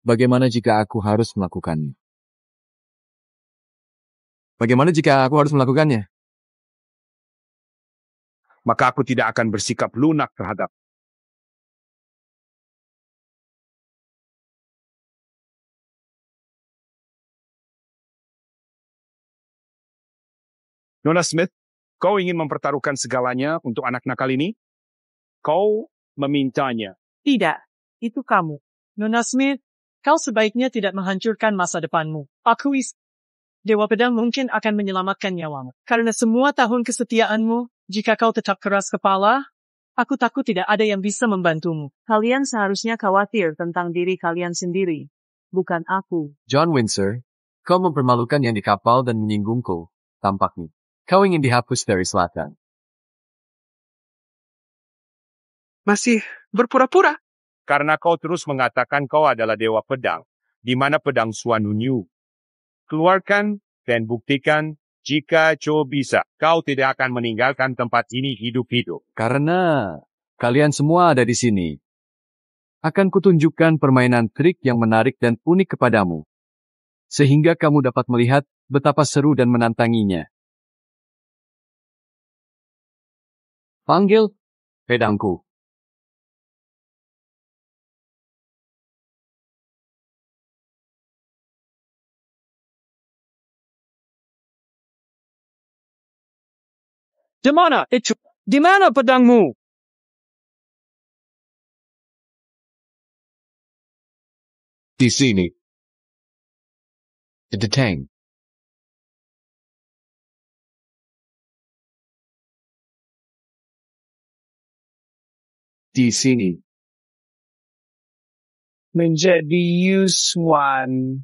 Bagaimana jika aku harus melakukannya? Bagaimana jika aku harus melakukannya? Maka aku tidak akan bersikap lunak terhadap. Nona Smith, kau ingin mempertaruhkan segalanya untuk anak nakal ini? Kau memintanya. Tidak, itu kamu. Nona Smith, kau sebaiknya tidak menghancurkan masa depanmu. Dewa Pedang mungkin akan menyelamatkan nyawamu. Karena semua tahun kesetiaanmu, jika kau tetap keras kepala, aku takut tidak ada yang bisa membantumu. Kalian seharusnya khawatir tentang diri kalian sendiri, bukan aku. John Windsor, kau mempermalukan yang di kapal dan menyinggungku, tampaknya. Kau ingin dihapus dari selatan. Masih berpura-pura. Karena kau terus mengatakan kau adalah Dewa Pedang, di mana pedang Suanunyu. Keluarkan dan buktikan jika Cho bisa. Kau tidak akan meninggalkan tempat ini hidup-hidup. Karena kalian semua ada di sini. Akan kutunjukkan permainan trik yang menarik dan unik kepadamu. Sehingga kamu dapat melihat betapa seru dan menantanginya. Panggil pedangku. Di mana itu? Di mana pedangmu? Di sini. The tank. Di sini. Menjadi Yuswan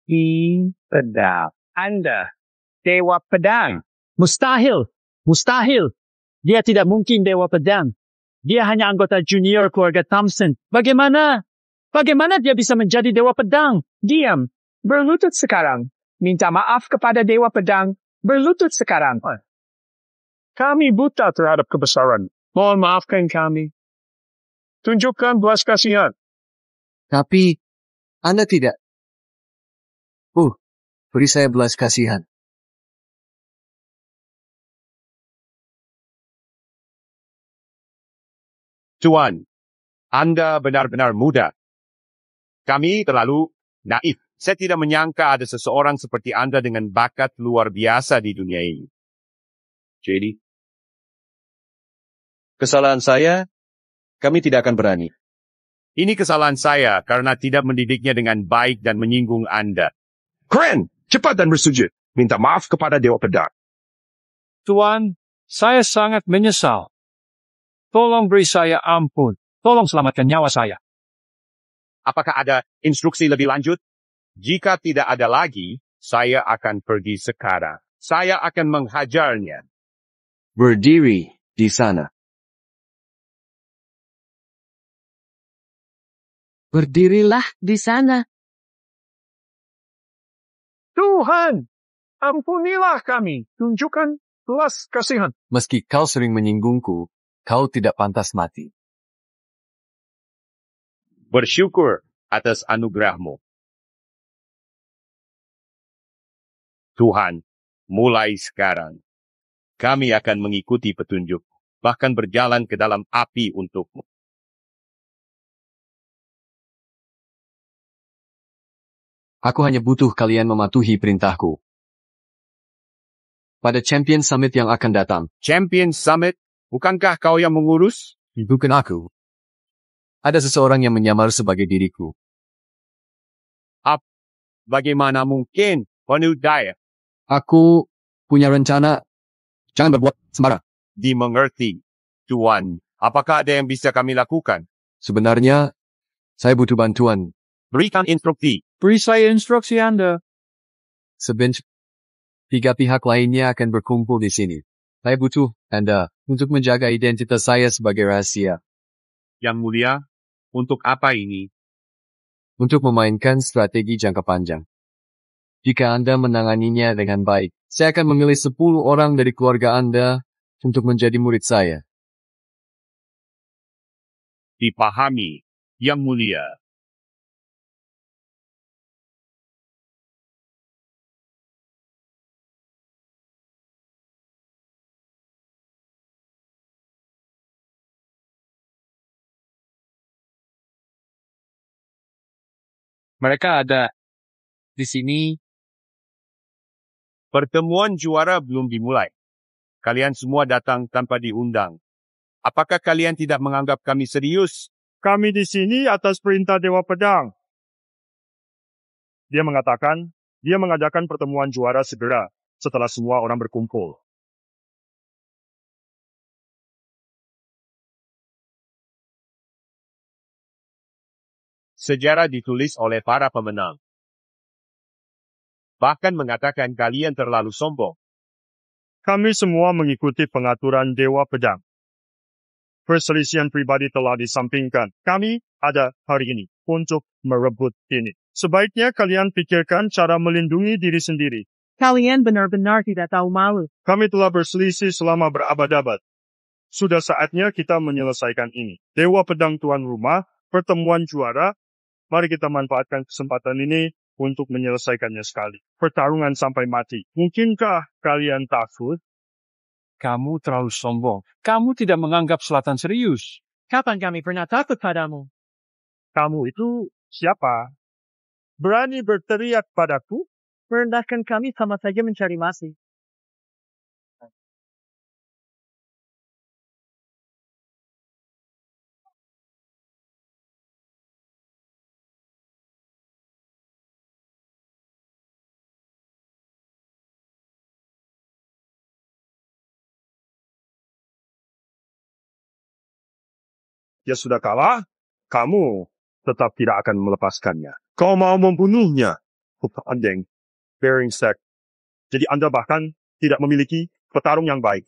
di pedang. Anda, Dewa Pedang. Mustahil. Mustahil. Dia tidak mungkin Dewa Pedang. Dia hanya anggota junior keluarga Thompson. Bagaimana dia bisa menjadi Dewa Pedang? Diam. Berlutut sekarang. Minta maaf kepada Dewa Pedang. Berlutut sekarang. Kami buta terhadap kebesaran. Mohon maafkan kami. Tunjukkan belas kasihan. Tapi Anda tidak. Beri saya belas kasihan. Tuan, Anda benar-benar muda. Kami terlalu naif. Saya tidak menyangka ada seseorang seperti Anda dengan bakat luar biasa di dunia ini. Jadi, kesalahan saya, kami tidak akan berani. Ini kesalahan saya karena tidak mendidiknya dengan baik dan menyinggung Anda. Keren, cepat dan bersujud. Minta maaf kepada Dewa Pedang. Tuan, saya sangat menyesal. Tolong beri saya ampun. Tolong selamatkan nyawa saya. Apakah ada instruksi lebih lanjut? Jika tidak ada lagi, saya akan pergi sekarang. Saya akan menghajarnya. Berdiri di sana. Berdirilah di sana. Tuhan, ampunilah kami. Tunjukkan belas kasihan. Meski kau sering menyinggungku, kau tidak pantas mati. Bersyukur atas anugerahmu. Tuhan, mulai sekarang, kami akan mengikuti petunjuk, bahkan berjalan ke dalam api untukmu. Aku hanya butuh kalian mematuhi perintahku. Pada Champion Summit yang akan datang. Champion Summit? Bukankah kau yang mengurus? Bukan aku. Ada seseorang yang menyamar sebagai diriku. Bagaimana mungkin? Penuh daya. Aku punya rencana. Jangan berbuat sembarang. Dimengerti, Tuan. Apakah ada yang bisa kami lakukan? Sebenarnya, saya butuh bantuan. Berikan instruksi. Beri saya instruksi Anda. Sebenarnya, 3 pihak lainnya akan berkumpul di sini. Saya butuh Anda untuk menjaga identitas saya sebagai rahasia. Yang Mulia, untuk apa ini? Untuk memainkan strategi jangka panjang. Jika Anda menanganinya dengan baik, saya akan memilih 10 orang dari keluarga Anda untuk menjadi murid saya. Dipahami, Yang Mulia. Mereka ada di sini. Pertemuan juara belum dimulai. Kalian semua datang tanpa diundang. Apakah kalian tidak menganggap kami serius? Kami di sini atas perintah Dewa Pedang. Dia mengatakan, dia mengadakan pertemuan juara segera setelah semua orang berkumpul. Sejarah ditulis oleh para pemenang. Bahkan mengatakan kalian terlalu sombong. Kami semua mengikuti pengaturan Dewa Pedang. Perselisihan pribadi telah disampingkan. Kami ada hari ini untuk merebut ini. Sebaiknya kalian pikirkan cara melindungi diri sendiri. Kalian benar-benar tidak tahu malu. Kami telah berselisih selama berabad-abad. Sudah saatnya kita menyelesaikan ini. Dewa Pedang tuan rumah, pertemuan juara. Mari kita manfaatkan kesempatan ini untuk menyelesaikannya sekali. Pertarungan sampai mati. Mungkinkah kalian takut? Kamu terlalu sombong. Kamu tidak menganggap Selatan serius. Kapan kami pernah takut padamu? Kamu itu siapa? Berani berteriak padaku? Merendahkan kami sama saja mencari masi. Dia sudah kalah, kamu tetap tidak akan melepaskannya. Kau mau membunuhnya. Andeng, Beringsek. Jadi Anda bahkan tidak memiliki petarung yang baik.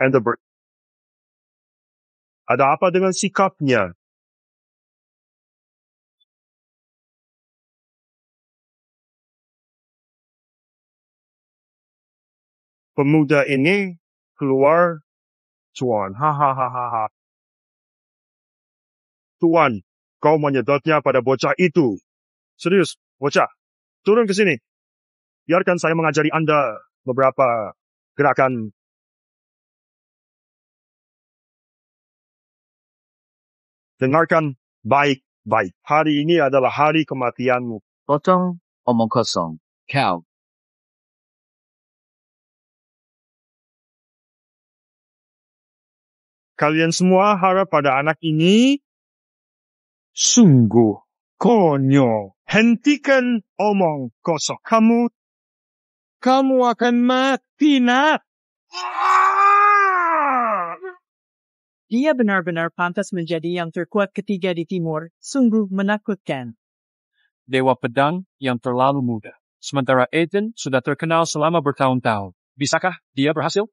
Enderberg. Ada apa dengan sikapnya? Pemuda ini keluar, Tuan. Hahaha. Tuan, kau menyedotnya pada bocah itu. Serius, bocah. Turun ke sini. Biarkan saya mengajari Anda beberapa gerakan. Dengarkan baik-baik. Hari ini adalah hari kematianmu. Potong omong kosong. Kau. Kalian semua harap pada anak ini? Sungguh konyol. Hentikan omong kosong. Kamu akan mati, nak. Dia benar-benar pantas menjadi yang terkuat ketiga di timur, sungguh menakutkan. Dewa Pedang yang terlalu muda. Sementara Ethan sudah terkenal selama bertahun-tahun. Bisakah dia berhasil?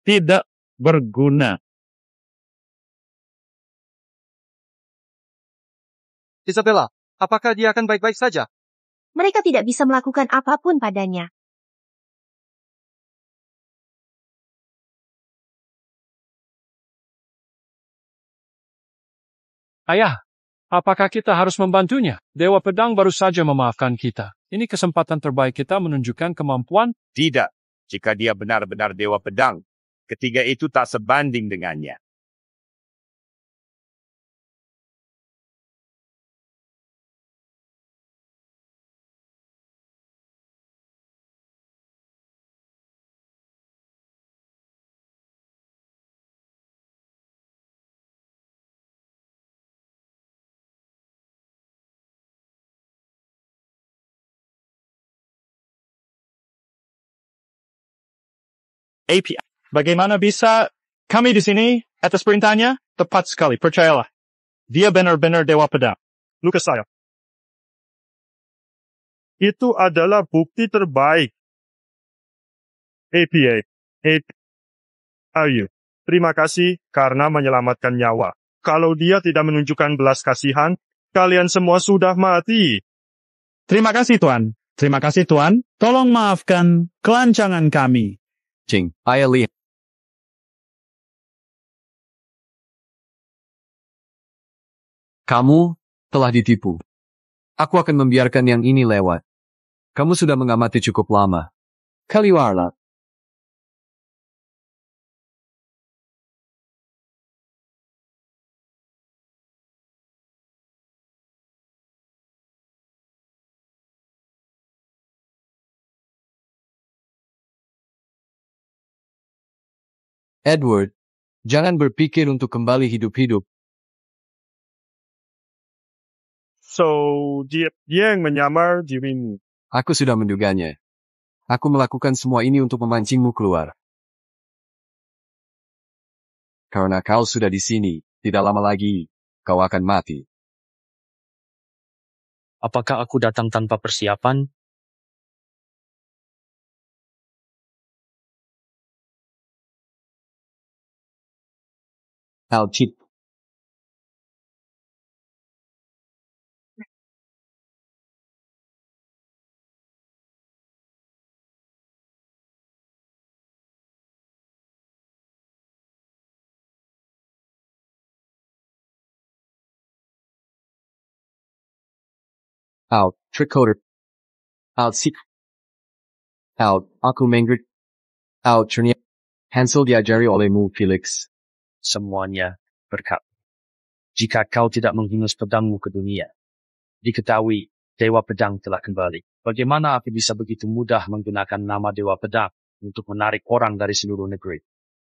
Tidak berguna. Isabella, apakah dia akan baik-baik saja? Mereka tidak bisa melakukan apapun padanya. Ayah, apakah kita harus membantunya? Dewa Pedang baru saja memaafkan kita. Ini kesempatan terbaik kita menunjukkan kemampuan. Tidak. Jika dia benar-benar Dewa Pedang, ketiga itu tak sebanding dengannya. API. Bagaimana bisa kami di sini atas perintahnya? Tepat sekali, percayalah. Dia benar-benar Dewa Pedang. Lukas saya. Itu adalah bukti terbaik. APA. Terima kasih karena menyelamatkan nyawa. Kalau dia tidak menunjukkan belas kasihan, kalian semua sudah mati. Terima kasih, Tuan. Terima kasih, Tuan. Tolong maafkan kelancangan kami. Ching, ayah lihat. Kamu telah ditipu. Aku akan membiarkan yang ini lewat. Kamu sudah mengamati cukup lama. Kaliwarlah. Edward, jangan berpikir untuk kembali hidup-hidup. So, dia yang menyamar dirimu. Aku sudah menduganya. Aku melakukan semua ini untuk memancingmu keluar. Karena kau sudah di sini, tidak lama lagi, kau akan mati. Apakah aku datang tanpa persiapan? Alcip. Out, trickcoder. Out, seek. Out, aku menggert. Out, cernia. Hansel diajari olehmu, Felix. Semuanya berkat. Jika kau tidak menghunus pedangmu ke dunia, diketahui Dewa Pedang telah kembali. Bagaimana aku bisa begitu mudah menggunakan nama Dewa Pedang untuk menarik orang dari seluruh negeri?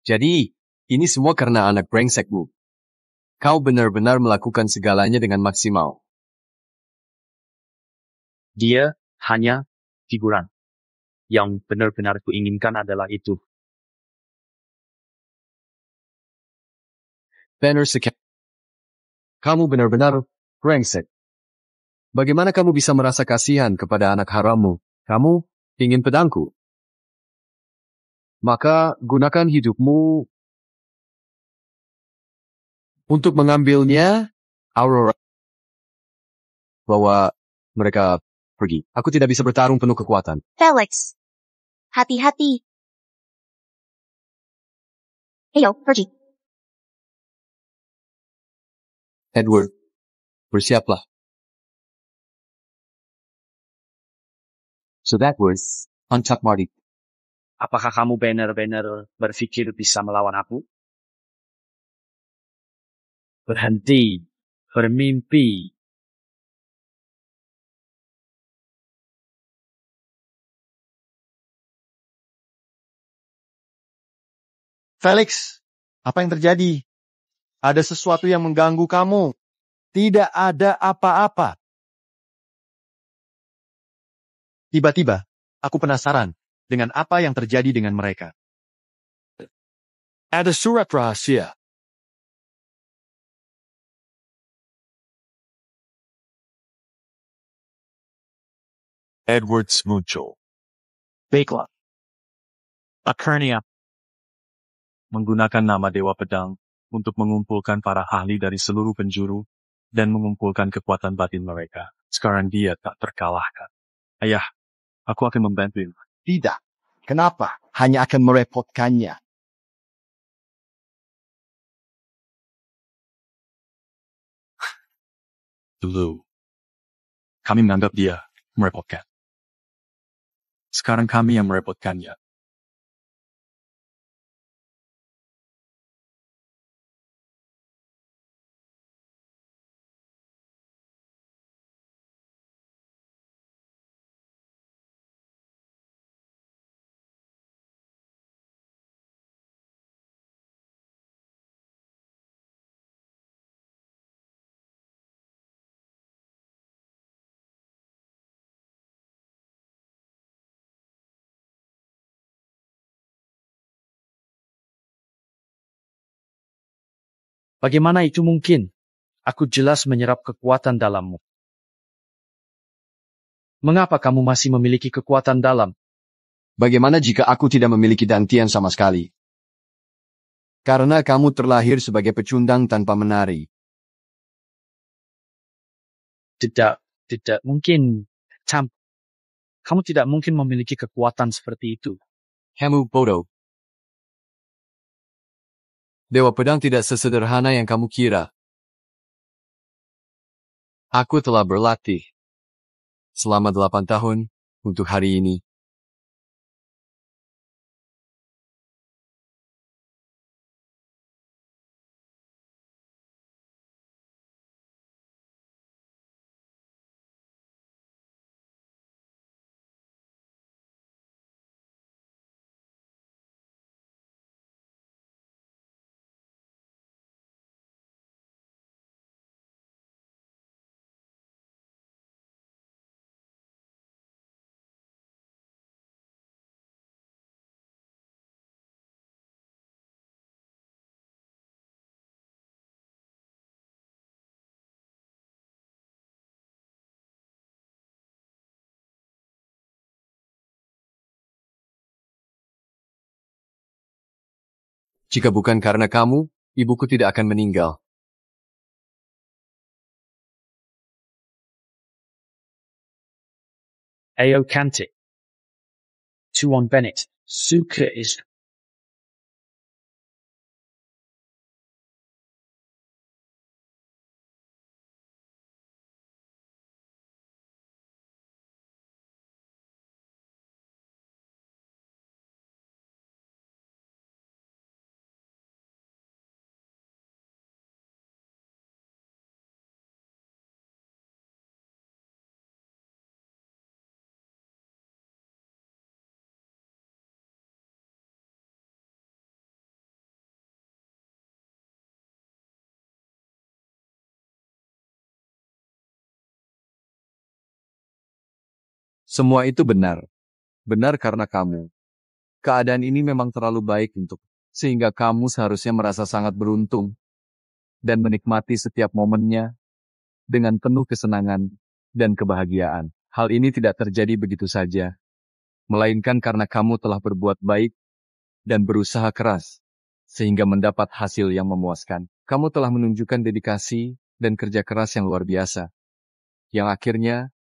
Jadi, ini semua karena anak brengsekmu. Kau benar-benar melakukan segalanya dengan maksimal. Dia hanya figuran. Yang benar-benar kuinginkan adalah itu. Banner sekali. Kamu benar-benar brengsek. Bagaimana kamu bisa merasa kasihan kepada anak harammu? Kamu ingin pedangku? Maka gunakan hidupmu untuk mengambilnya, Aurora. Bahwa mereka pergi. Aku tidak bisa bertarung penuh kekuatan. Felix. Hati-hati. Ayo, pergi. Edward, bersiaplah. So that was Untuck Marty. Apakah kamu benar-benar berpikir bisa melawan aku? Berhenti. Bermimpi. Felix, apa yang terjadi? Ada sesuatu yang mengganggu kamu. Tidak ada apa-apa. Tiba-tiba, aku penasaran dengan apa yang terjadi dengan mereka. Ada surat rahasia. Edwards muncul. Baiklah. Akhirnya, menggunakan nama Dewa Pedang untuk mengumpulkan para ahli dari seluruh penjuru dan mengumpulkan kekuatan batin mereka. Sekarang dia tak terkalahkan. Ayah, aku akan membantu. Tidak. Kenapa? Hanya akan merepotkannya. Dulu, kami menganggap dia merepotkan. Sekarang kami yang merepotkannya. Bagaimana itu mungkin? Aku jelas menyerap kekuatan dalammu. Mengapa kamu masih memiliki kekuatan dalam? Bagaimana jika aku tidak memiliki dantian sama sekali? Karena kamu terlahir sebagai pecundang tanpa menari. Tidak mungkin. Kamu tidak mungkin memiliki kekuatan seperti itu. Kamu bodoh. Dewa Pedang tidak sesederhana yang kamu kira. Aku telah berlatih selama 8 tahun untuk hari ini. Jika bukan karena kamu, ibuku tidak akan meninggal. Ayo cantik. Tuan Bennett, suka is... Semua itu benar. Benar karena kamu. Keadaan ini memang terlalu baik sehingga kamu seharusnya merasa sangat beruntung dan menikmati setiap momennya dengan penuh kesenangan dan kebahagiaan. Hal ini tidak terjadi begitu saja, melainkan karena kamu telah berbuat baik dan berusaha keras sehingga mendapat hasil yang memuaskan. Kamu telah menunjukkan dedikasi dan kerja keras yang luar biasa, yang akhirnya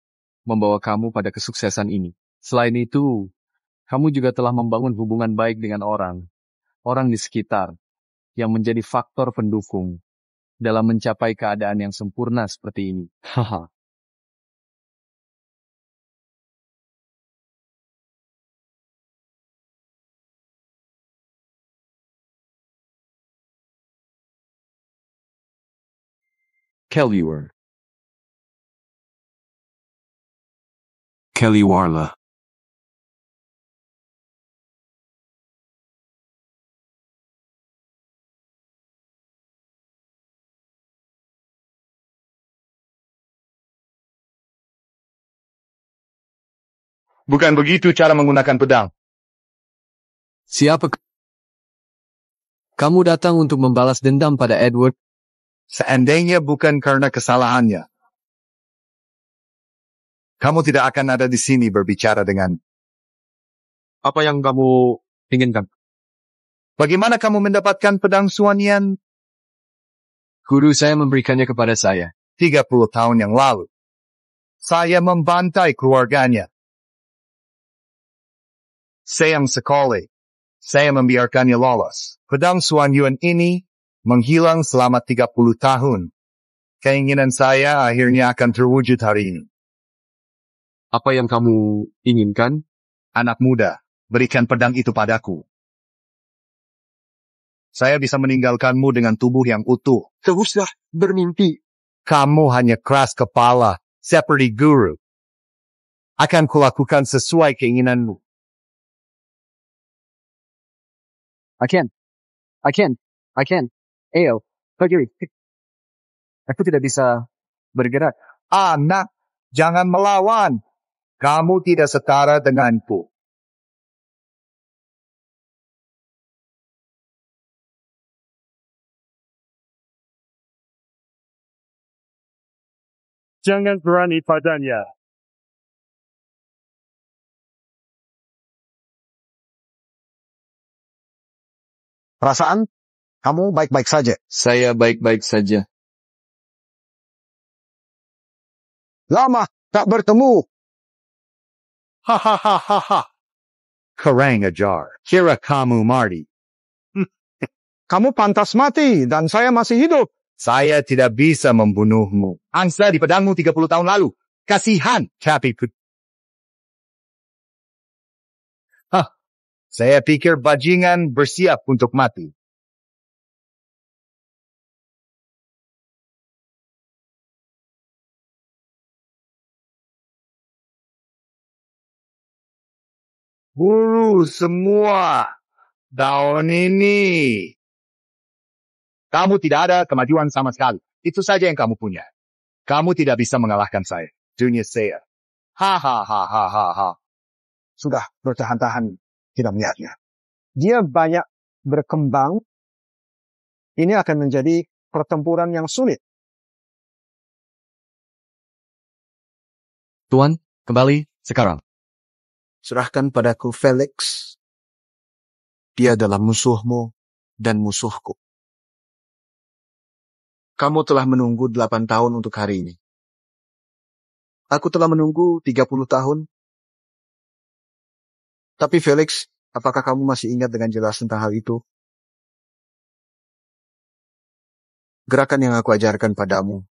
membawa kamu pada kesuksesan ini. Selain itu, kamu juga telah membangun hubungan baik dengan orang di sekitar, yang menjadi faktor pendukung dalam mencapai keadaan yang sempurna seperti ini. Haha. Kellywer. Kelly Warla. Bukan begitu cara menggunakan pedang. Siapa? Kamu datang untuk membalas dendam pada Edward? Seandainya bukan karena kesalahannya, kamu tidak akan ada di sini berbicara dengan. Apa yang kamu inginkan? Bagaimana kamu mendapatkan pedang Suanian? Guru saya memberikannya kepada saya. 30 tahun yang lalu. Saya membantai keluarganya. Sayang sekali. Saya membiarkannya lolos. Pedang Suanyuan ini menghilang selama 30 tahun. Keinginan saya akhirnya akan terwujud hari ini. Apa yang kamu inginkan? Anak muda, berikan pedang itu padaku. Saya bisa meninggalkanmu dengan tubuh yang utuh. Tak usah bermimpi. Kamu hanya keras kepala, seperti guru. Akan kulakukan sesuai keinginanmu. I can. Ayo, pergi. Aku tidak bisa bergerak. Anak, jangan melawan. Kamu tidak setara denganku. Jangan berani padanya. Perasaan kamu baik-baik saja. Saya baik-baik saja. Lama tak bertemu. Hahaha. Kurang ajar. Kira kamu Marty. Kamu pantas mati dan saya masih hidup. Saya tidak bisa membunuhmu. Angsa di pedangmu 30 tahun lalu. Kasihan. Tapi saya pikir bajingan bersiap untuk mati. Buru semua daun ini. Kamu tidak ada kemajuan sama sekali. Itu saja yang kamu punya. Kamu tidak bisa mengalahkan saya. Dunia saya. Hahaha. Sudah bertahan-tahan tidak melihatnya. Dia banyak berkembang. Ini akan menjadi pertempuran yang sulit. Tuan, kembali sekarang. Serahkan padaku Felix. Dia adalah musuhmu dan musuhku. Kamu telah menunggu 8 tahun untuk hari ini. Aku telah menunggu 30 tahun. Tapi Felix, apakah kamu masih ingat dengan jelas tentang hal itu? Gerakan yang aku ajarkan padamu.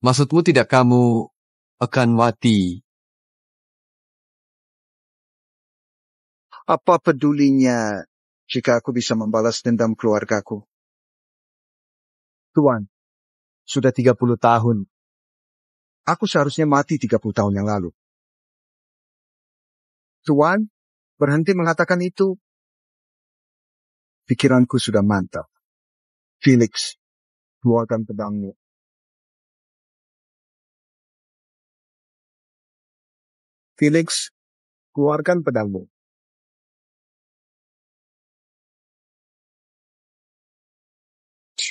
Maksudmu tidak kamu akan mati? Apa pedulinya jika aku bisa membalas dendam keluargaku? Tuan, sudah 30 tahun. Aku seharusnya mati 30 tahun yang lalu. Tuan, berhenti mengatakan itu. Pikiranku sudah mantap. Felix, keluarkan pedangmu. Felix, keluarkan pedangmu.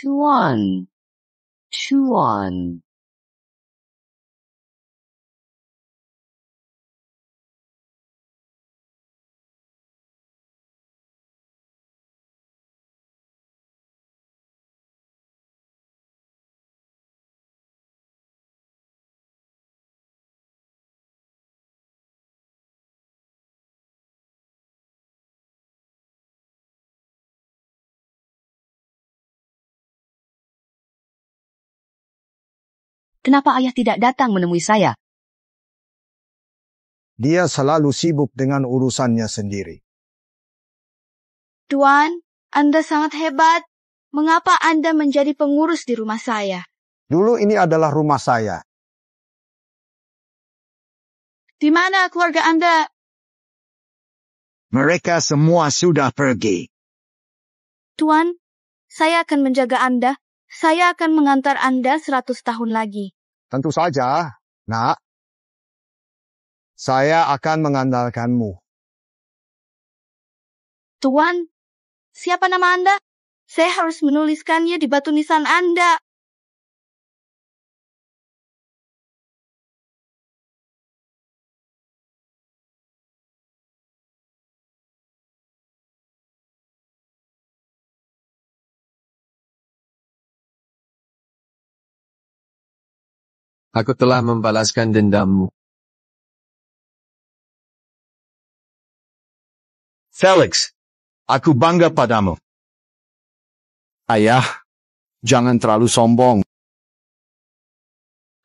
Tuan. Kenapa ayah tidak datang menemui saya? Dia selalu sibuk dengan urusannya sendiri. Tuan, Anda sangat hebat. Mengapa Anda menjadi pengurus di rumah saya? Dulu ini adalah rumah saya. Di mana keluarga Anda? Mereka semua sudah pergi. Tuan, saya akan menjaga Anda. Saya akan mengantar Anda 100 tahun lagi. Tentu saja, Nak. Saya akan mengandalkanmu. Tuan, siapa nama Anda? Saya harus menuliskannya di batu nisan Anda. Aku telah membalaskan dendammu. Felix, aku bangga padamu. Ayah, jangan terlalu sombong.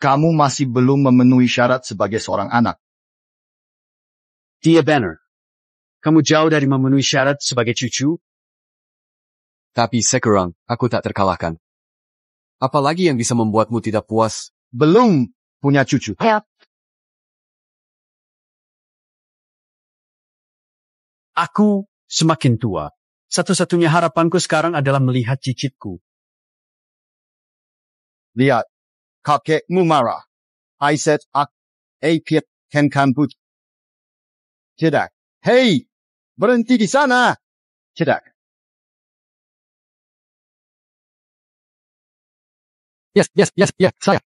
Kamu masih belum memenuhi syarat sebagai seorang anak. Dia Banner, kamu jauh dari memenuhi syarat sebagai cucu. Tapi sekarang, aku tak terkalahkan. Apalagi yang bisa membuatmu tidak puas? Belum punya cucu. Aku semakin tua. Satu-satunya harapanku sekarang adalah melihat cicitku. Lihat, kakekmu marah. I said, Piet Ken Kambut. Tidak. Hei, berhenti di sana. Tidak. Yes, saya.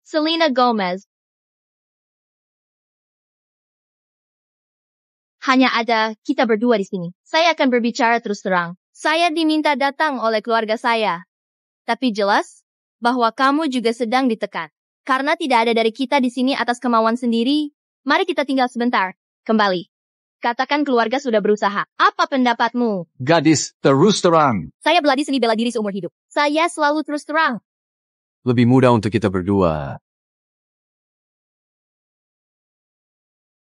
Selena Gomez. Hanya ada kita berdua di sini. Saya akan berbicara terus terang. Saya diminta datang oleh keluarga saya. Tapi jelas bahwa kamu juga sedang ditekan. Karena tidak ada dari kita di sini atas kemauan sendiri, mari kita tinggal sebentar. Kembali. Katakan keluarga sudah berusaha. Apa pendapatmu? Gadis, terus terang. Saya beladi seni bela diri seumur hidup. Saya selalu terus terang. Lebih mudah untuk kita berdua.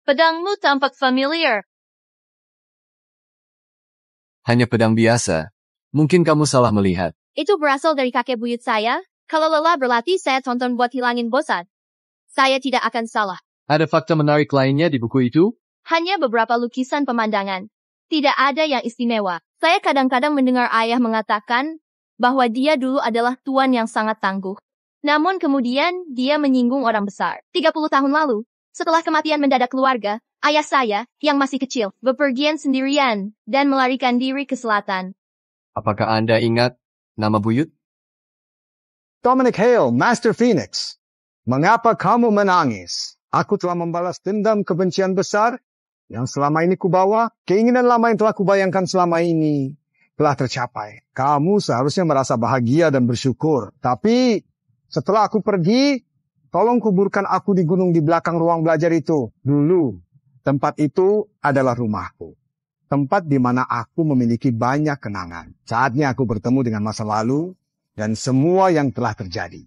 Pedangmu tampak familiar. Hanya pedang biasa. Mungkin kamu salah melihat. Itu berasal dari kakek buyut saya. Kalau lelah berlatih, saya tonton buat hilangin bosan. Saya tidak akan salah. Ada fakta menarik lainnya di buku itu? Hanya beberapa lukisan pemandangan. Tidak ada yang istimewa. Saya kadang-kadang mendengar ayah mengatakan bahwa dia dulu adalah tuan yang sangat tangguh. Namun kemudian dia menyinggung orang besar. 30 tahun lalu, setelah kematian mendadak keluarga, ayah saya, yang masih kecil, bepergian sendirian dan melarikan diri ke selatan. Apakah Anda ingat nama buyut? Dominic Hale, Master Phoenix. Mengapa kamu menangis? Aku telah membalas dendam kebencian besar yang selama ini kubawa. Keinginan lama yang telah kubayangkan selama ini telah tercapai. Kamu seharusnya merasa bahagia dan bersyukur. Tapi setelah aku pergi, tolong kuburkan aku di gunung di belakang ruang belajar itu. Dulu, tempat itu adalah rumahku. Tempat di mana aku memiliki banyak kenangan. Saatnya aku bertemu dengan masa lalu dan semua yang telah terjadi.